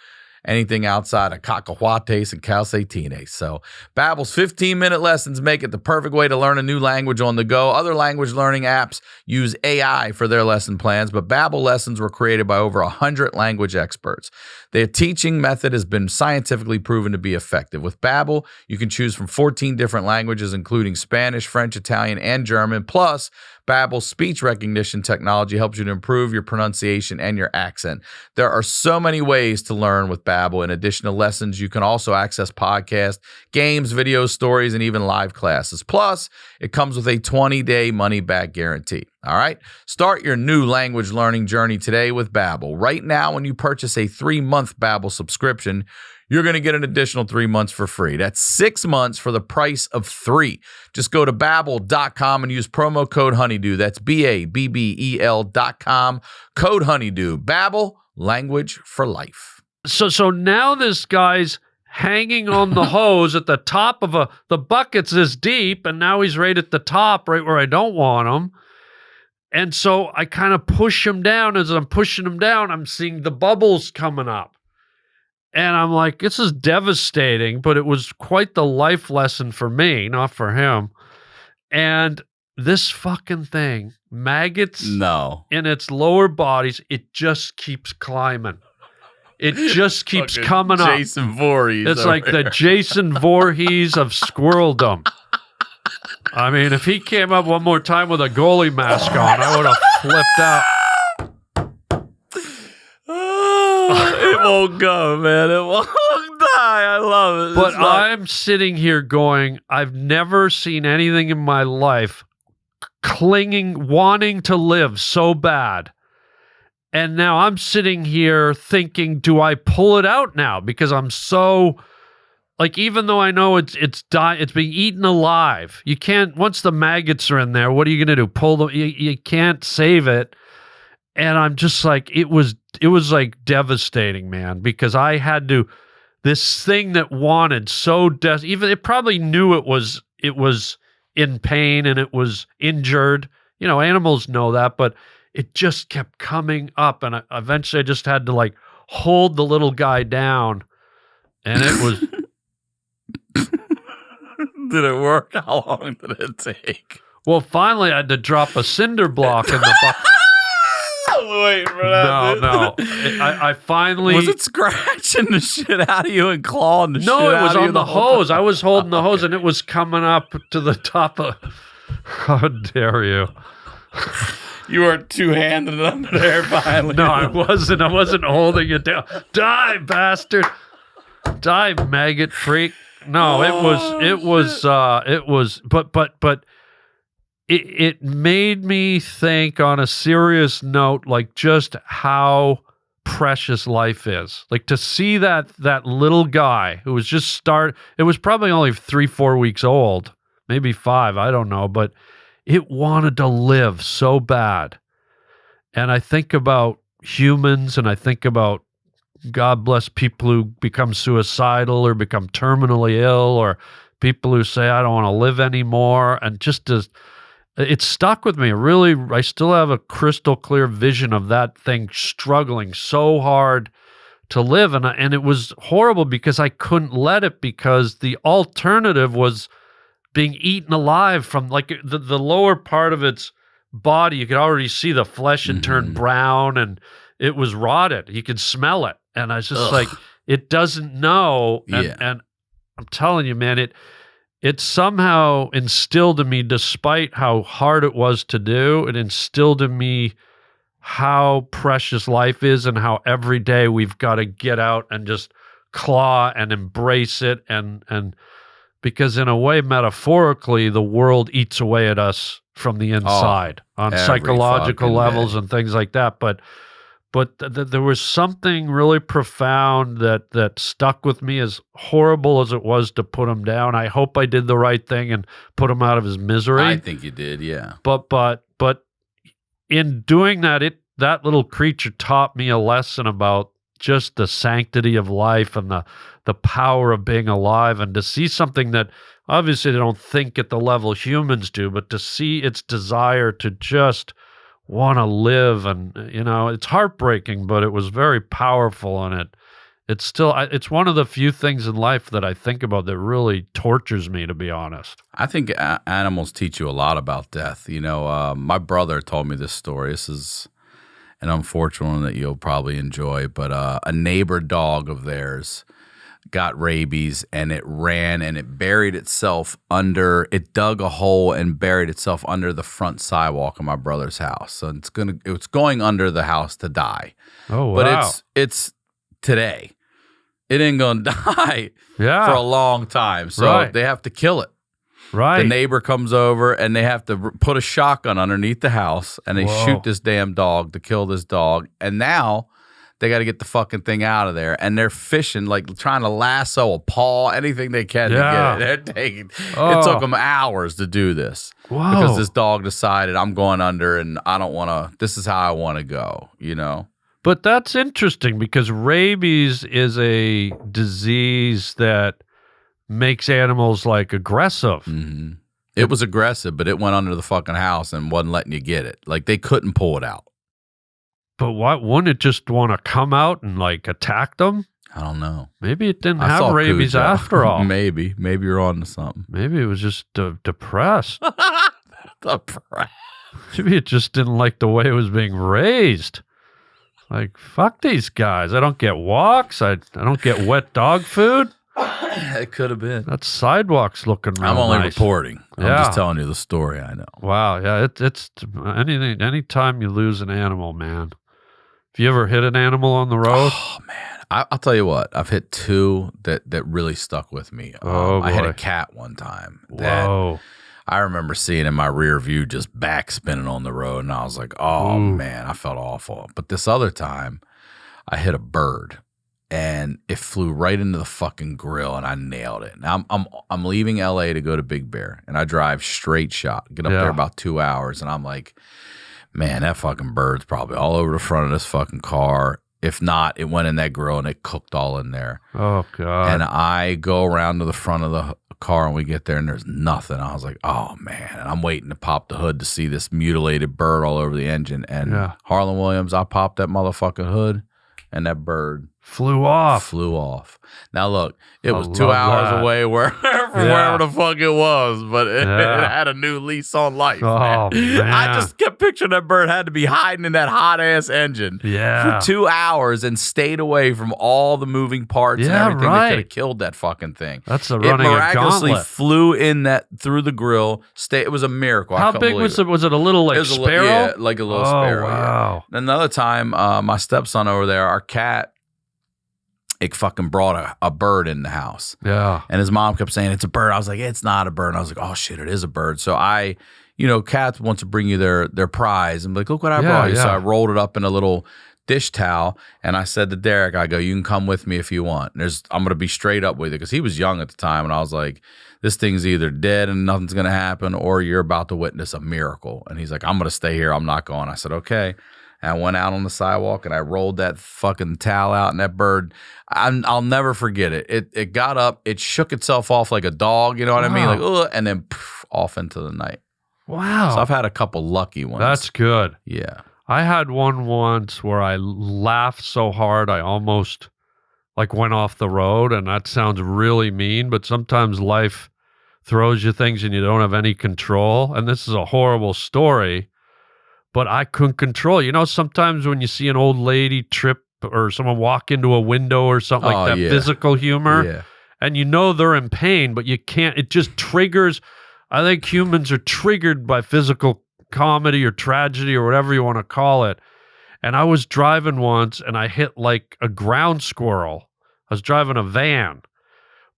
anything outside of cacahuates and calcetines. So Babbel's 15-minute lessons make it the perfect way to learn a new language on the go. Other language learning apps use AI for their lesson plans, but Babbel lessons were created by over 100 language experts. Their teaching method has been scientifically proven to be effective. With Babbel, you can choose from 14 different languages, including Spanish, French, Italian, and German. Plus, Babbel's speech recognition technology helps you to improve your pronunciation and your accent. There are so many ways to learn with Babbel. In addition to lessons, you can also access podcasts, games, videos, stories, and even live classes. Plus, it comes with a 20-day money-back guarantee. All right? Start your new language learning journey today with Babbel. Right now, when you purchase a 3-month Babbel subscription, you're going to get an additional 3 months for free. That's 6 months for the price of 3. Just go to Babbel.com and use promo code HoneyDew. That's Babbel.com, code HoneyDew. Babbel, language for life. So now this guy's hanging on the hose at the top of the bucket's this deep, and now he's right at the top, right where I don't want him. And so I kind of push him down. As I'm pushing him down, I'm seeing the bubbles coming up. And I'm like, this is devastating, but it was quite the life lesson for me, not for him. And this fucking thing, maggots in its lower bodies, it just keeps climbing. It just keeps coming up. Jason Voorhees. It's like the Jason Voorhees of squirreldom. I mean, if he came up one more time with a goalie mask on, I would have flipped out. It won't go, man. It won't die. I love it. But I'm sitting here going, I've never seen anything in my life clinging, wanting to live so bad. And now I'm sitting here thinking, do I pull it out now? Because I'm so, like, even though I know it's being eaten alive, you can't, once the maggots are in there, what are you going to do? Pull them, you can't save it. And I'm just like, it was like devastating, man, because I had to, this thing that wanted so even it probably knew it was in pain and it was injured. You know, animals know that, but it just kept coming up, and eventually I just had to like hold the little guy down, and it was. Did it work? How long did it take? Well, finally I had to drop a cinder block in the bucket. Waiting for that. No. I finally... Was it scratching the shit out of you and clawing the shit out of you? No, it was on the hose. I was holding the hose, and it was coming up to the top of... How dare you? You were two-handed under there finally. No, I wasn't. I wasn't holding it down. Die, bastard. Die, maggot freak. No, it was, but it made me think on a serious note, like just how precious life is. Like to see that little guy who was just it was probably only 3-4 weeks old, maybe 5, I don't know, but it wanted to live so bad. And I think about humans, and I think about, God bless people who become suicidal or become terminally ill, or people who say, I don't want to live anymore. And it stuck with me. Really, I still have a crystal clear vision of that thing struggling so hard to live. And it was horrible because I couldn't let it, because the alternative was being eaten alive from like the lower part of its body. You could already see the flesh had turned brown and it was rotted. You could smell it. And I was just like, it doesn't know. And I'm telling you, man, it somehow instilled in me, despite how hard it was to do, it instilled in me how precious life is and how every day we've got to get out and just claw and embrace it. And because in a way, metaphorically, the world eats away at us from the inside on psychological levels and things like that. But there was something really profound that stuck with me, as horrible as it was to put him down. I hope I did the right thing and put him out of his misery. I think you did, yeah. But in doing that, that little creature taught me a lesson about just the sanctity of life and the power of being alive, and to see something that obviously they don't think at the level humans do, but to see its desire to just want to live. And, you know, it's heartbreaking, but it was very powerful, and it's still, it's one of the few things in life that I think about that really tortures me, to be honest. I think animals teach you a lot about death. You know, my brother told me this story. This is an unfortunate one that you'll probably enjoy, but a neighbor dog of theirs got rabies, and it ran and it buried itself it dug a hole and buried itself under the front sidewalk of my brother's house. So it's going under the house to die. Oh, wow. But it's today. It ain't gonna die for a long time. So they have to kill it. Right. The neighbor comes over and they have to put a shotgun underneath the house and they shoot this damn dog to kill this dog. And now they got to get the fucking thing out of there. And they're fishing, like trying to lasso a paw, anything they can to get it. They're taking. It took them hours to do this because this dog decided, I'm going under and I don't want to, this is how I want to go, you know? But that's interesting because rabies is a disease that makes animals like aggressive. Mm-hmm. It was aggressive, but it went under the fucking house and wasn't letting you get it. Like they couldn't pull it out. But wouldn't it just want to come out and like attack them? I don't know. Maybe it didn't have rabies after all. Maybe you're on to something. Maybe it was just depressed. Depressed. Maybe it just didn't like the way it was being raised. Like, fuck these guys. I don't get walks. I don't get wet dog food. It could have been. That sidewalk's looking real I'm only nice. Reporting. I'm just telling you the story I know. Wow. Yeah. It's anytime you lose an animal, man. Have you ever hit an animal on the road? Oh, man. I'll tell you what. I've hit two that really stuck with me. I hit a cat one time. Whoa. I remember seeing in my rear view just back spinning on the road, and I was like, oh, man, I felt awful. But this other time, I hit a bird. And it flew right into the fucking grill, and I nailed it. Now I'm leaving LA to go to Big Bear, and I drive straight shot. Get up there about 2 hours, and I'm like, man, that fucking bird's probably all over the front of this fucking car. If not, it went in that grill and it cooked all in there. Oh God! And I go around to the front of the car, and we get there, and there's nothing. I was like, oh man! And I'm waiting to pop the hood to see this mutilated bird all over the engine. And Harland Williams, I popped that motherfucking hood, and that bird flew off. Now look, it was 2 hours away wherever the fuck it was, but it had a new lease on life. Oh, man. I just kept picturing that bird had to be hiding in that hot ass engine for 2 hours and stayed away from all the moving parts and everything that could have killed that fucking thing. That's running a gauntlet. It miraculously flew in through the grill. It was a miracle. How big was it? Was it a little like sparrow? Yeah, like a little sparrow. Wow. Yeah. Another time, my stepson over there, our cat, it fucking brought a bird in the house. Yeah. And his mom kept saying, it's a bird. I was like, it's not a bird. And I was like, oh shit, it is a bird. So cats want to bring you their prize. And be like, look what I brought you. So I rolled it up in a little dish towel. And I said to Derek, I go, you can come with me if you want. I'm going to be straight up with you. Because he was young at the time. And I was like, this thing's either dead and nothing's going to happen, or you're about to witness a miracle. And he's like, I'm going to stay here. I'm not going. I said, okay. And I went out on the sidewalk and I rolled that fucking towel out, and that bird, I'll never forget it. It got up, it shook itself off like a dog, you know what I mean? Like, ugh, and then off into the night. Wow. So I've had a couple lucky ones. That's good. Yeah. I had one once where I laughed so hard I almost like went off the road, and that sounds really mean, but sometimes life throws you things and you don't have any control. And this is a horrible story. But I couldn't control. You know, sometimes when you see an old lady trip or someone walk into a window or something like that, physical humor, and you know they're in pain, but you can't, it just triggers. I think humans are triggered by physical comedy or tragedy or whatever you want to call it. And I was driving once and I hit like a ground squirrel. I was driving a van,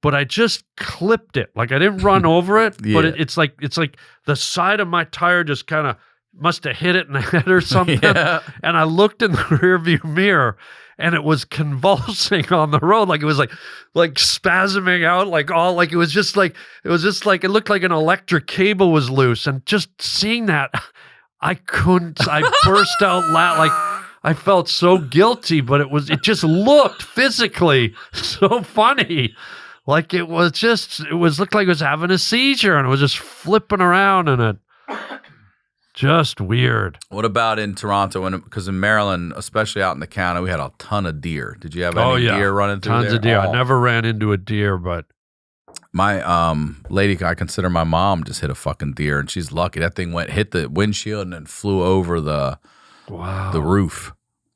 but I just clipped it. Like I didn't run over it, but it's like the side of my tire just kind of must have hit it in the head or something. And I looked in the rearview mirror and it was convulsing on the road. Like it was like spasming out, it looked like an electric cable was loose. And just seeing that, I burst out loud. Like I felt so guilty, but it just looked physically so funny. Like it looked like it was having a seizure and it was just flipping around, and it Just weird. What about in Toronto? Because in Maryland, especially out in the county, we had a ton of deer. Did you have any deer running through there? Tons of deer. I never ran into a deer, but my lady, I consider my mom, just hit a fucking deer, and she's lucky. That thing hit the windshield and then flew over the roof.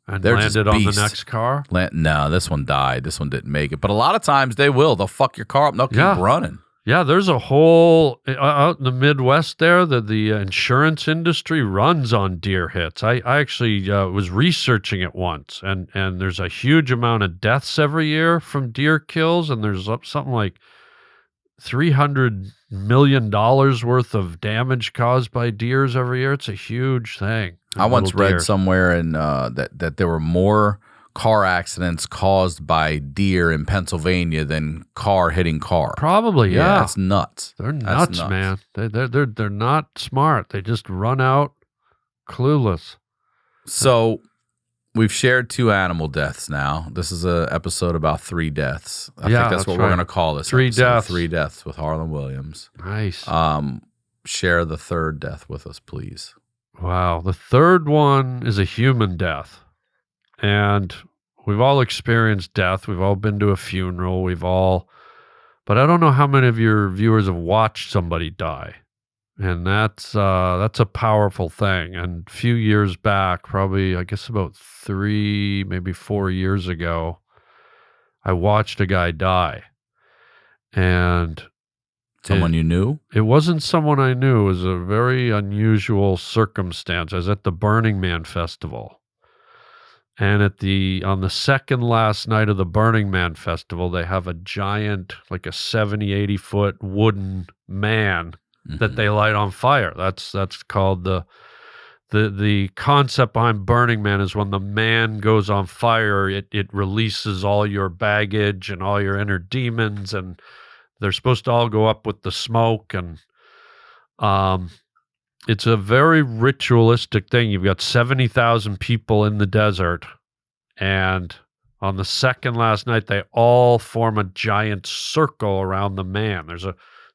And landed on the next car? No, this one died. This one didn't make it. But a lot of times they will. They'll fuck your car up and they'll keep running. Yeah, there's a whole out in the Midwest there that the insurance industry runs on deer hits. I actually was researching it once, and there's a huge amount of deaths every year from deer kills, and there's something like $300 million worth of damage caused by deers every year. It's a huge thing. I once read somewhere that there were more car accidents caused by deer in Pennsylvania than car hitting car. Probably, yeah. That's nuts. They're nuts, man. They're not smart. They just run out clueless. So we've shared 2 animal deaths now. This is an episode about 3 deaths. I think that's what we're going to call this. 3 deaths. 3 deaths with Harland Williams. Nice. Share the 3rd death with us, please. Wow. The 3rd one is a human death. And we've all experienced death. We've all been to a funeral. But I don't know how many of your viewers have watched somebody die. And that's a powerful thing. And a few years back, probably, I guess about 3, maybe 4 years ago, I watched a guy die. And someone you knew? It wasn't someone I knew. It was a very unusual circumstance. I was at the Burning Man Festival. And on the second last night of the Burning Man Festival, they have a giant, like a 70, 80-foot wooden man that they light on fire. That's called the concept behind Burning Man is when the man goes on fire, it releases all your baggage and all your inner demons, and they're supposed to all go up with the smoke. And it's a very ritualistic thing. You've got 70,000 people in the desert, and on the second last night, they all form a giant circle around the man. It's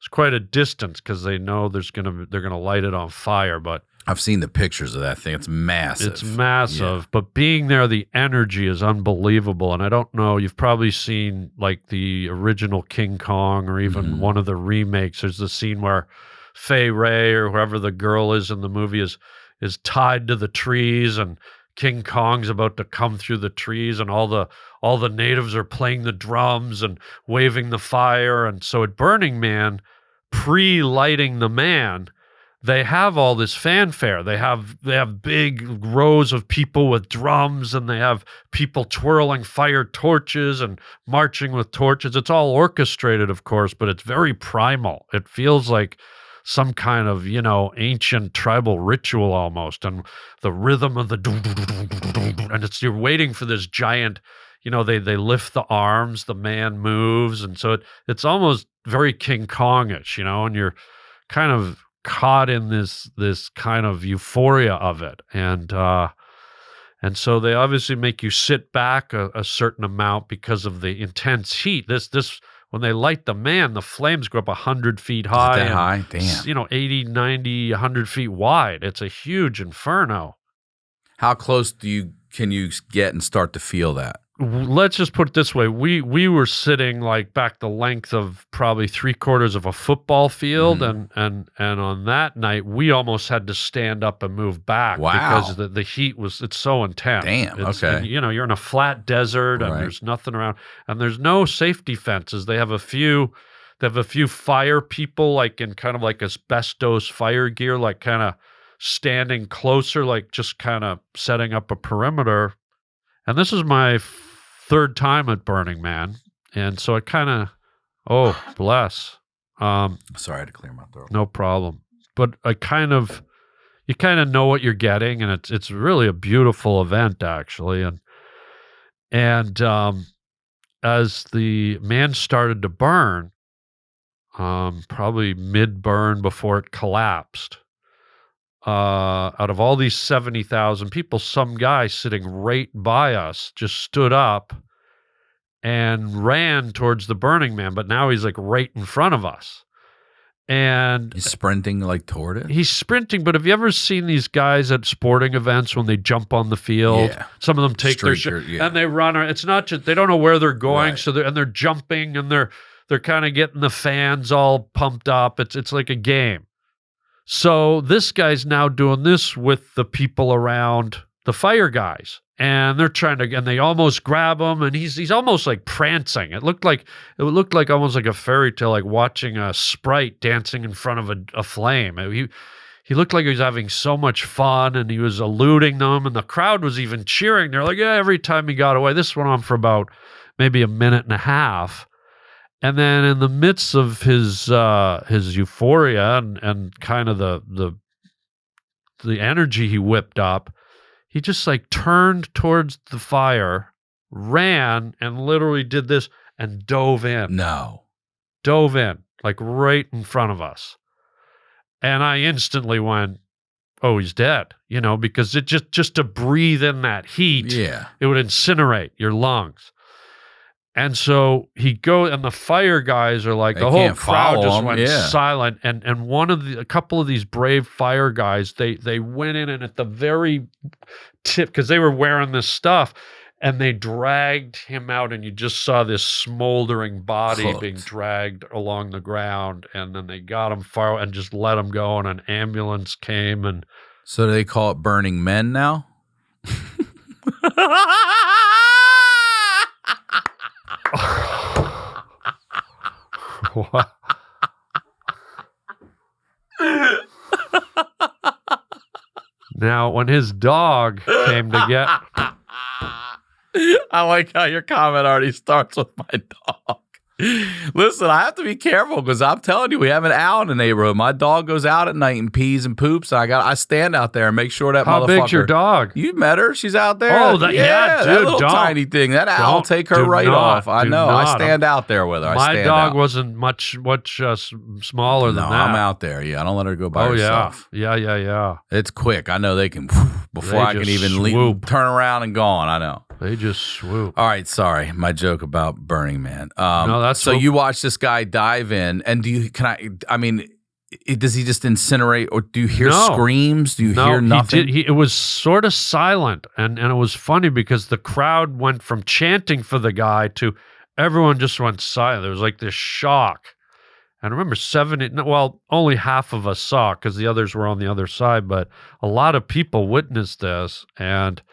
quite a distance because they know they're gonna light it on fire. But I've seen the pictures of that thing. It's massive. It's massive. Yeah. But being there, the energy is unbelievable. And I don't know, you've probably seen like the original King Kong or even one of the remakes. There's the scene where Fay Ray or whoever the girl is in the movie is tied to the trees, and King Kong's about to come through the trees, and all the natives are playing the drums and waving the fire. And so at Burning Man, pre-lighting the man, they have all this fanfare. They have big rows of people with drums, and they have people twirling fire torches and marching with torches. It's all orchestrated, of course, but it's very primal. It feels like some kind of, ancient tribal ritual almost, and the rhythm of and you're waiting for this giant, they lift the arms, the man moves, and so it's almost very King Kong-ish, and you're kind of caught in this kind of euphoria of it, and so they obviously make you sit back a certain amount because of the intense heat. This when they light the man, the flames go up 100 feet high. Is that high? Damn. 80, 90, 100 feet wide. It's a huge inferno. How close can you get and start to feel that? Let's just put it this way. We were sitting like back the length of probably 3/4 of a football field, and on that night we almost had to stand up and move back because the heat it's so intense. Damn. Okay. And, you're in a flat desert and there's nothing around, and there's no safety fences. They have a few fire people, like in kind of like asbestos fire gear, like kind of standing closer, like just kind of setting up a perimeter. And this is my 3rd time at Burning Man, and so it kind of, bless. Sorry, I had to clear my throat. No problem. But you kind of know what you're getting, and it's really a beautiful event actually. And as the man started to burn, probably mid-burn before it collapsed, out of all these 70,000 people, some guy sitting right by us just stood up and ran towards the Burning Man, but now he's like right in front of us. And he's sprinting like toward it. He's sprinting, but have you ever seen these guys at sporting events when they jump on the field? Yeah. Some of them take their and they run. It's not just they don't know where they're going, so they're jumping and they're kind of getting the fans all pumped up. It's like a game. So this guy's now doing this with the people around the fire guys. And they're trying to, and they almost grab him, and he's almost like prancing. It looked like almost like a fairy tale, like watching a sprite dancing in front of a flame. He looked like he was having so much fun, and he was eluding them, and the crowd was even cheering. They're like, yeah, every time he got away. This went on for about maybe a minute and a half. And then in the midst of his euphoria and kind of the energy he whipped up, he just like turned towards the fire, ran, and literally did this and dove in. Dove in, like right in front of us. And I instantly went, oh, he's dead, because it just to breathe in that heat, it would incinerate your lungs. And so he goes, and the fire guys are like, the whole crowd just went silent. And a couple of these brave fire guys, they went in, and at the very tip, because they were wearing this stuff, and they dragged him out, and you just saw this smoldering body being dragged along the ground. And then they got him far and just let him go, and an ambulance came. And so do they call it burning men now? What? Now, when his dog came to get... I like how your comment already starts with my dog. Listen, I have to be careful because I'm telling you, we have an owl in the neighborhood. My dog goes out at night and pees and poops. I stand out there and make sure that How big's your dog? You met her. She's out there. Oh, dude, that little tiny thing. That owl will take her right off. I know. I stand out there with her. My dog wasn't much smaller than that. I'm out there. Yeah, I don't let her go by herself. Yeah. It's quick. I know they can before I can even turn around and gone. I know. They just swoop. All right, sorry, my joke about Burning Man. No, that's so you watch this guy dive in, and does he just incinerate, or do you hear screams? Do you hear nothing? It was sort of silent, and it was funny because the crowd went from chanting for the guy to everyone just went silent. There was like this shock. And I remember only half of us saw because the others were on the other side, but a lot of people witnessed this, and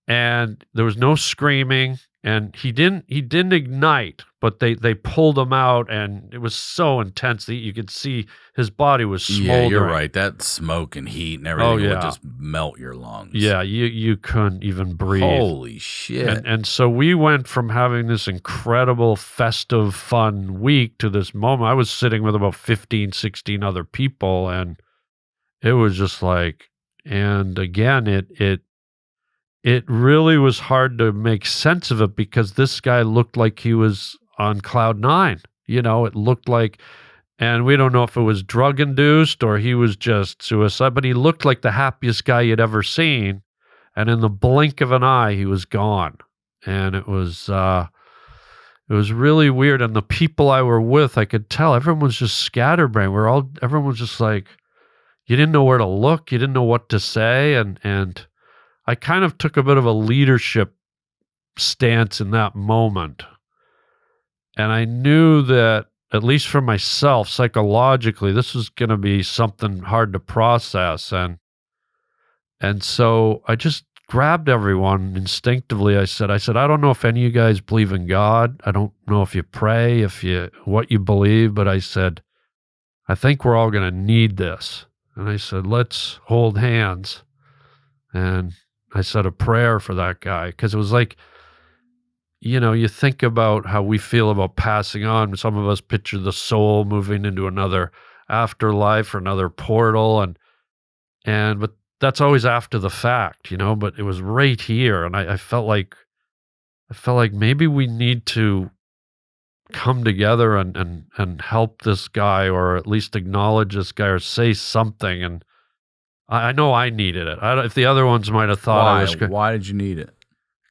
there was no screaming, and he didn't ignite, but they pulled him out, and it was so intense that you could see his body was smoldering. Yeah, you're right. That smoke and heat and everything would just melt your lungs. Yeah, you couldn't even breathe. Holy shit. And so we went from having this incredible festive fun week to this moment. I was sitting with about 15, 16 other people, and it was just like, and again, it really was hard to make sense of it because this guy looked like he was on cloud nine. It looked like, and we don't know if it was drug induced or he was just suicide, but he looked like the happiest guy you'd ever seen. And in the blink of an eye, he was gone. And it was really weird. And the people I were with, I could tell everyone was just scatterbrained. Everyone was just like, you didn't know where to look. You didn't know what to say. And I kind of took a bit of a leadership stance in that moment. And I knew that, at least for myself, psychologically, this was going to be something hard to process. And so I just grabbed everyone instinctively. I said, I don't know if any of you guys believe in God. I don't know if you pray, what you believe, but I said, I think we're all going to need this. And I said, let's hold hands. And I said a prayer for that guy because it was like, you think about how we feel about passing on. Some of us picture the soul moving into another afterlife or another portal, but that's always after the fact, But it was right here, and I felt like maybe we need to come together and help this guy, or at least acknowledge this guy, or say something. And I know I needed it. If the other ones might have thought I was... Why did you need it?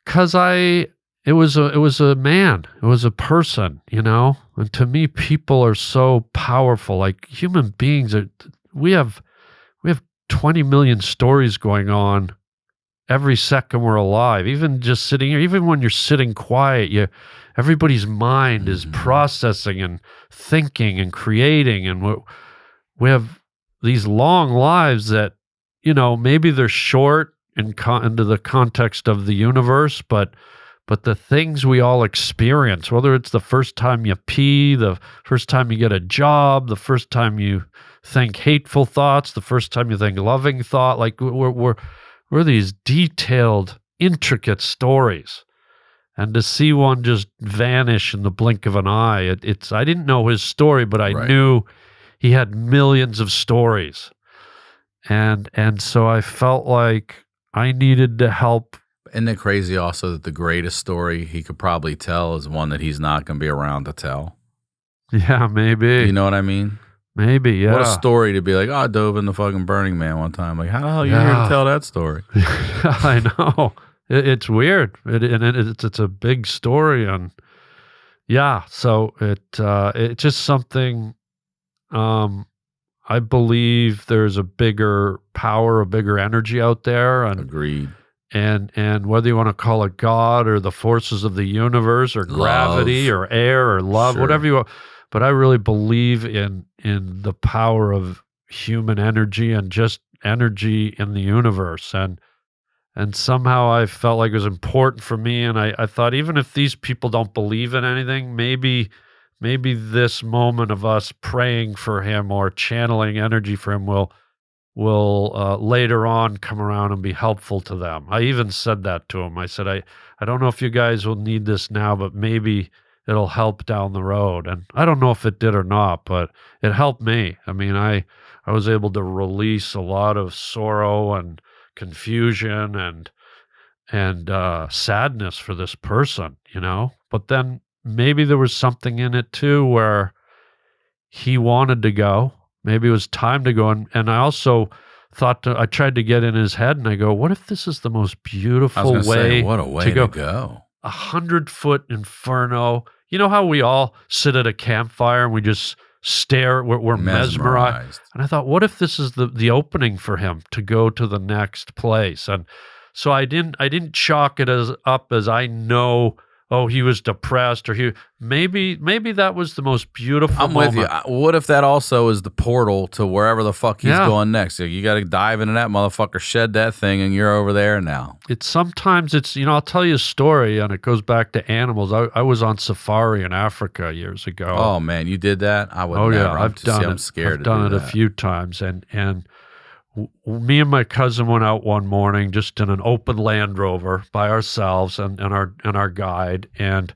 Because I it was a man. It was a person, you know? And to me, people are so powerful. Like human beings we have 20 million stories going on every second we're alive. Even just sitting here, even when you're sitting quiet, everybody's mind is processing and thinking and creating. And we have these long lives that, you know, maybe they're short into the context of the universe, but the things we all experience, whether it's the first time you pee, the first time you get a job, the first time you think hateful thoughts, the first time you think loving thought, like we're these detailed, intricate stories. And to see one just vanish in the blink of an eye, I didn't know his story, but I knew he had millions of stories. And so I felt like I needed to help. Isn't it crazy also that the greatest story he could probably tell is one that he's not going to be around to tell? Yeah, maybe. You know what I mean? Maybe, yeah. What a story to be like, I dove in the fucking Burning Man one time. Like, how the hell are you here to tell that story? I know. It's weird. It's a big story. And yeah, so it's just something, I believe there's a bigger power, a bigger energy out there. And agreed. And whether you want to call it God or the forces of the universe or gravity or air or love, whatever you want. But I really believe in the power of human energy and just energy in the universe. And somehow I felt like it was important for me. And I thought, even if these people don't believe in anything, maybe this moment of us praying for him or channeling energy for him will later on come around and be helpful to them. I even said that to him. I said, I don't know if you guys will need this now, but maybe it'll help down the road. And I don't know if it did or not, but it helped me. I mean, I was able to release a lot of sorrow and confusion and sadness for this person, you know? But then maybe there was something in it too where he wanted to go. Maybe it was time to go. And I also thought, I tried to get in his head and I go, what if this is the most beautiful way, what a way to go. 100-foot inferno. You know how we all sit at a campfire and we just stare, we're mesmerized. And I thought, what if this is the opening for him to go to the next place? And so I didn't chalk it up as I know, oh, he was depressed or maybe that was the most beautiful moment. With you. What if that also is the portal to wherever the fuck he's going next? You got to dive into that motherfucker, shed that thing, and you're over there now. Sometimes I'll tell you a story, and it goes back to animals. I was on safari in Africa years ago. Oh man, you did that? I would never. Yeah, I've done it. I'm scared. I've done it a few times, and me and my cousin went out one morning just in an open Land Rover by ourselves and our guide. And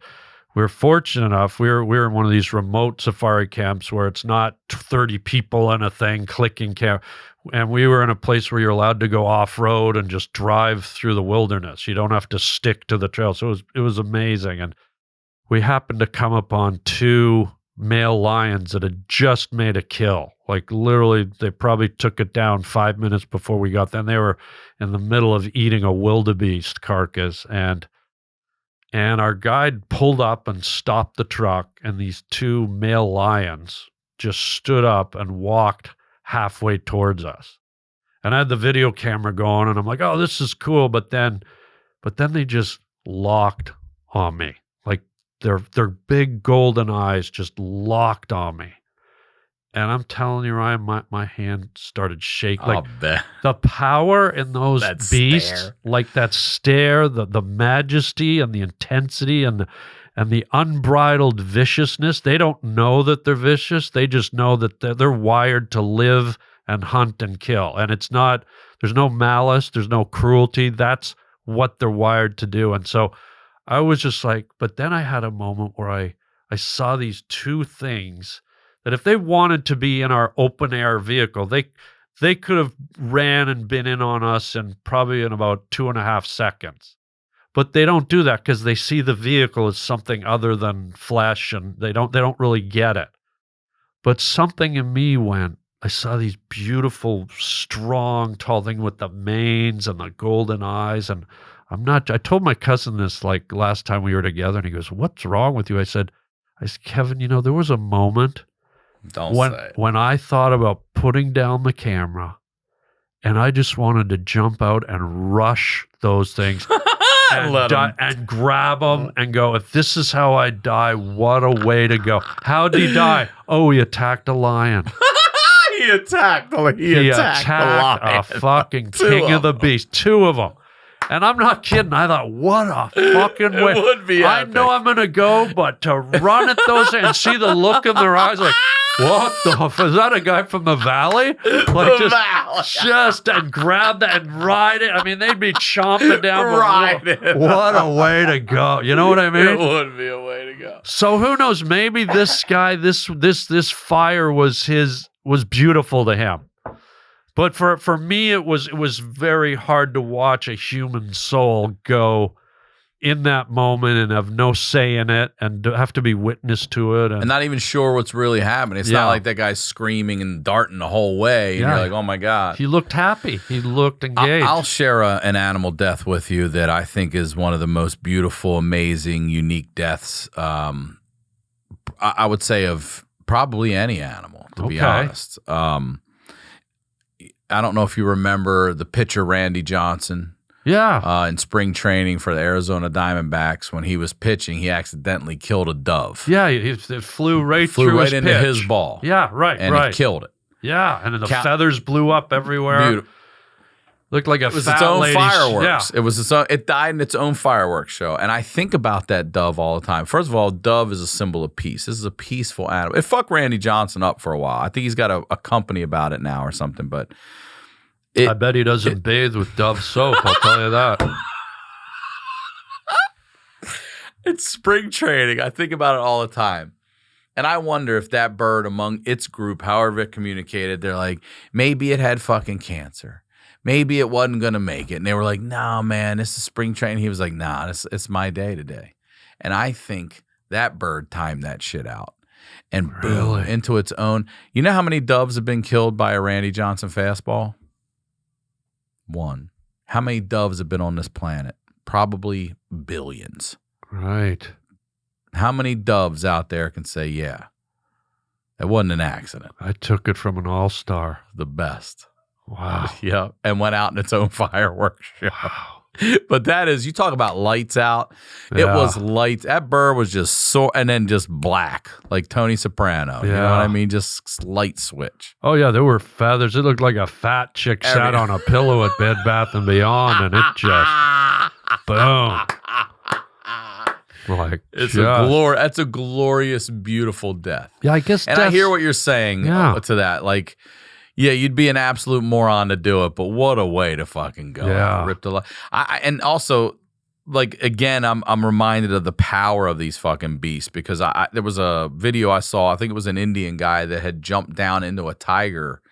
we're fortunate enough, we're in one of these remote safari camps where it's not 30 people in a thing clicking camp. And we were in a place where you're allowed to go off-road and just drive through the wilderness. You don't have to stick to the trail. So it was amazing. And we happened to come upon 2 male lions that had just made a kill. Like literally, they probably took it down 5 minutes before we got there. And they were in the middle of eating a wildebeest carcass. And our guide pulled up and stopped the truck. And these 2 male lions just stood up and walked halfway towards us. And I had the video camera going, and I'm like, oh, this is cool. But then they just locked on me. Like their big golden eyes just locked on me. And I'm telling you, Ryan, my hand started shaking. Like the power in those beasts, stare. Like that stare, the majesty and the intensity and the unbridled viciousness. They don't know that they're vicious. They just know that they're wired to live and hunt and kill. And there's no malice, there's no cruelty. That's what they're wired to do. And so I was just like, but then I had a moment where I saw these 2 things that if they wanted to be in our open air vehicle, they could have ran and been in on us probably in about 2.5 seconds. But they don't do that because they see the vehicle as something other than flesh, and they don't really get it. But something in me I saw these beautiful, strong, tall things with the manes and the golden eyes, and I told my cousin this like last time we were together, and he goes, "What's wrong with you?" I said, Kevin, there was a moment when I thought about putting down the camera, and I just wanted to jump out and rush those things and grab them and go, if this is how I die, what a way to go. How'd he die? Oh, he attacked a lion. He attacked the lion. A fucking king of the beast. 2 of them. And I'm not kidding. I thought, what a fucking way. It would be epic. I know I'm going to go, but to run at those and see the look in their eyes like, what the is that a guy from the valley? Like just and grab that and ride it. I mean, they'd be chomping down. What a way to go. You know what I mean? It would be a way to go. So who knows? Maybe this guy, this fire was beautiful to him. But for me, it was very hard to watch a human soul go in that moment and have no say in it and have to be witness to it. And not even sure what's really happening. It's not like that guy's screaming and darting the whole way. And you're like, oh, my God. He looked happy. He looked engaged. I'll share an animal death with you that I think is one of the most beautiful, amazing, unique deaths, I would say, of probably any animal, to be honest. I don't know if you remember the pitcher Randy Johnson. Yeah. In spring training for the Arizona Diamondbacks, when he was pitching, he accidentally killed a dove. Yeah, it flew right through his into pitch. his ball. Yeah, right, and it killed it. Yeah, and then the feathers blew up everywhere. Beautiful. Looked like it was its own fireworks. Yeah. It died in its own fireworks show. And I think about that dove all the time. First of all, dove is a symbol of peace. This is a peaceful animal. It fucked Randy Johnson up for a while. I think he's got a company about it now or something, but I bet he doesn't bathe with Dove soap, I'll tell you that. It's spring training. I think about it all the time. And I wonder if that bird among its group, however it communicated, they're like, maybe it had fucking cancer. Maybe it wasn't going to make it. And they were like, nah, man, this is spring training. He was like, nah, it's my day today. And I think that bird timed that shit out. And boom, into its own. You know how many doves have been killed by a Randy Johnson fastball? 1. How many doves have been on this planet? Probably billions. Right. How many doves out there can say, yeah, it wasn't an accident? I took it from an all-star. The best. Wow. Yeah. And went out in its own fireworks show. Wow. But that is, you talk about lights out. It was lights. That bird was just and then just black, like Tony Soprano. You know what I mean? Just light switch. Oh, yeah. There were feathers. It looked like a fat chick sat on a pillow at Bed Bath & Beyond, and it just, boom. Like, that's a glorious, beautiful death. Yeah, I guess. And I hear what you're saying to that. Like, yeah, you'd be an absolute moron to do it, but what a way to fucking go! Yeah, rip the and also, like, again, I'm reminded of the power of these fucking beasts because there was a video I saw. I think it was an Indian guy that had jumped down into a tiger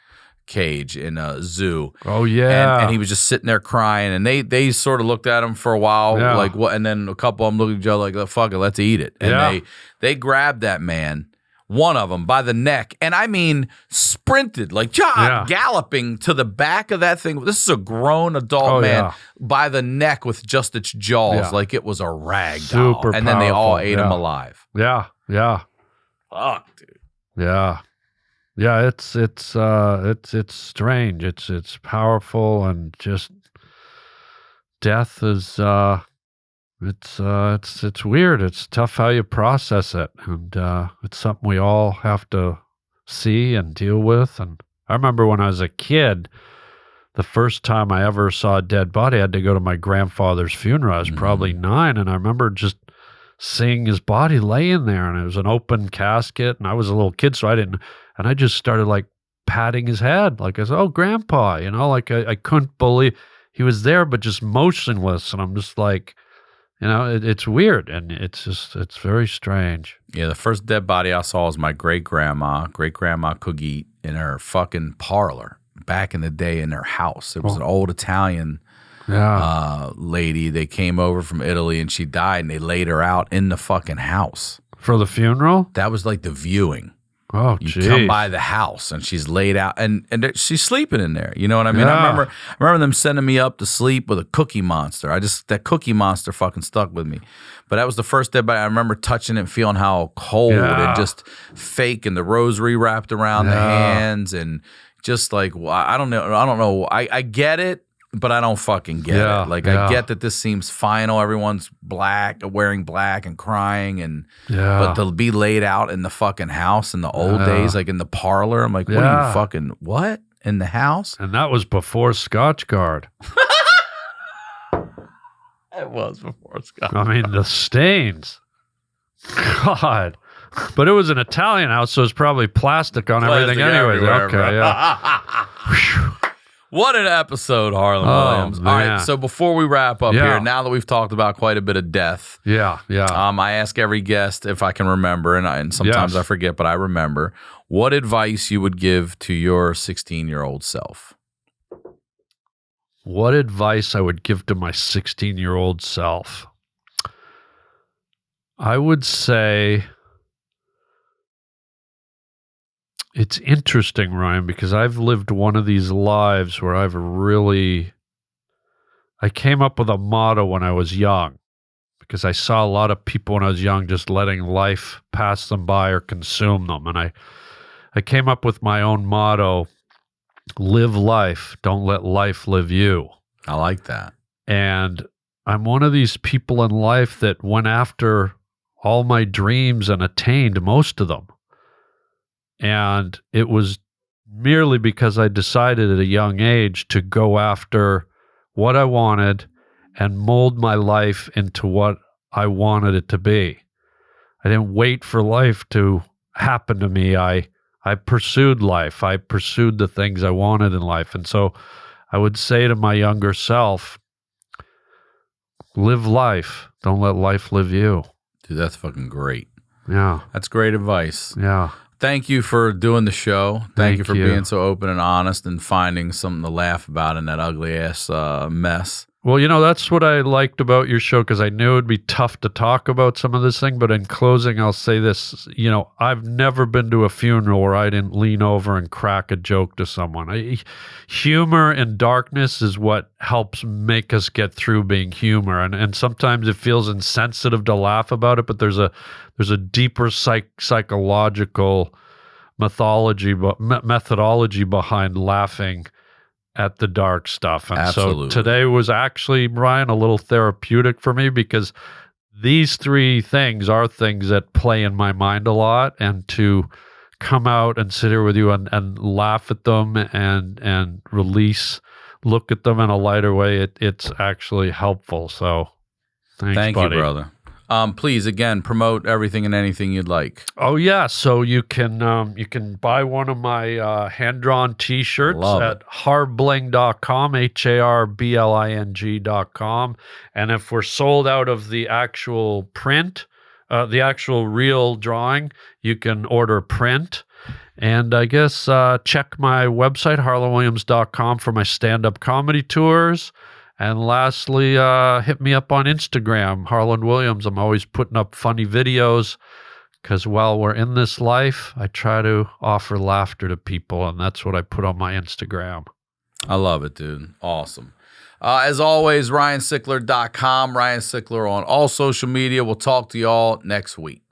cage in a zoo. Oh yeah, and he was just sitting there crying, and they sort of looked at him for a while, like what, and then a couple of them looked at each other like, fuck it, let's eat it, and they grabbed that man. One of them by the neck, and I mean sprinted, like galloping to the back of that thing. This is a grown adult man by the neck with just its jaws, like it was a rag doll. And then they all ate him alive. Yeah, yeah. Fuck, dude. Yeah, yeah. It's strange. It's powerful, and just death is. It's weird. It's tough how you process it, and it's something we all have to see and deal with. And I remember when I was a kid, the first time I ever saw a dead body, I had to go to my grandfather's funeral. I was probably 9, and I remember just seeing his body laying there, and it was an open casket, and I was a little kid, so and I just started like patting his head, like I said, "Oh, Grandpa," like I couldn't believe he was there, but just motionless, and I'm just like. It's weird, and it's very strange. Yeah, the first dead body I saw was my great-grandma Coogie, in her fucking parlor back in the day in her house. It was an old Italian lady. They came over from Italy, and she died, and they laid her out in the fucking house. For the funeral? That was like the viewing. Oh, you geez. come by the house and she's laid out and she's sleeping in there. You know what I mean? Yeah. I remember them sending me up to sleep with a Cookie Monster. That Cookie Monster fucking stuck with me. But that was the first day. But I remember touching it and feeling how cold and just fake, and the rosary wrapped around the hands, and just like, I don't know. I get it, but I don't fucking get it. Like, I get that this seems final. Everyone's wearing black and crying, and but to be laid out in the fucking house in the old days, like in the parlor, I'm like, what are you fucking, what? In the house? And that was before Scotch Guard. It was before Scotch. I mean, the stains. God. But it was an Italian house, so it's probably plastic on everything anyways. Okay, yeah. What an episode, Harland Williams. Man. All right, so before we wrap up here, now that we've talked about quite a bit of death, I ask every guest if I can remember, and sometimes I forget, but I remember, what advice you would give to your 16-year-old self? What advice I would give to my 16-year-old self? I would say, it's interesting, Ryan, because I've lived one of these lives where I came up with a motto when I was young, because I saw a lot of people when I was young just letting life pass them by or consume them. And I came up with my own motto: live life, don't let life live you. I like that. And I'm one of these people in life that went after all my dreams and attained most of them. And it was merely because I decided at a young age to go after what I wanted and mold my life into what I wanted it to be. I didn't wait for life to happen to me. I pursued life. I pursued the things I wanted in life. And so I would say to my younger self, live life. Don't let life live you. Dude, that's fucking great. Yeah. That's great advice. Yeah. Thank you for doing the show. Thank you for being so open and honest and finding something to laugh about in that ugly-ass mess. Well, that's what I liked about your show, because I knew it would be tough to talk about some of this thing. But in closing, I'll say this. I've never been to a funeral where I didn't lean over and crack a joke to someone. Humor and darkness is what helps make us get through being humor. And sometimes it feels insensitive to laugh about it, but there's a deeper psychological methodology behind laughing at the dark stuff. And so today was actually, Brian, a little therapeutic for me, because these three things are things that play in my mind a lot, and to come out and sit here with you and laugh at them and look at them in a lighter way, it's actually helpful. So thank you, brother. Please, again, promote everything and anything you'd like. Oh, yeah. So you can buy one of my hand-drawn T-shirts at harbling.com, HARBLING.com. And if we're sold out of the actual print, the actual real drawing, you can order print. And I guess check my website, harlandwilliams.com, for my stand-up comedy tours. And lastly, hit me up on Instagram, Harland Williams. I'm always putting up funny videos, because while we're in this life, I try to offer laughter to people, and that's what I put on my Instagram. I love it, dude. Awesome. As always, RyanSickler.com, Ryan Sickler on all social media. We'll talk to y'all next week.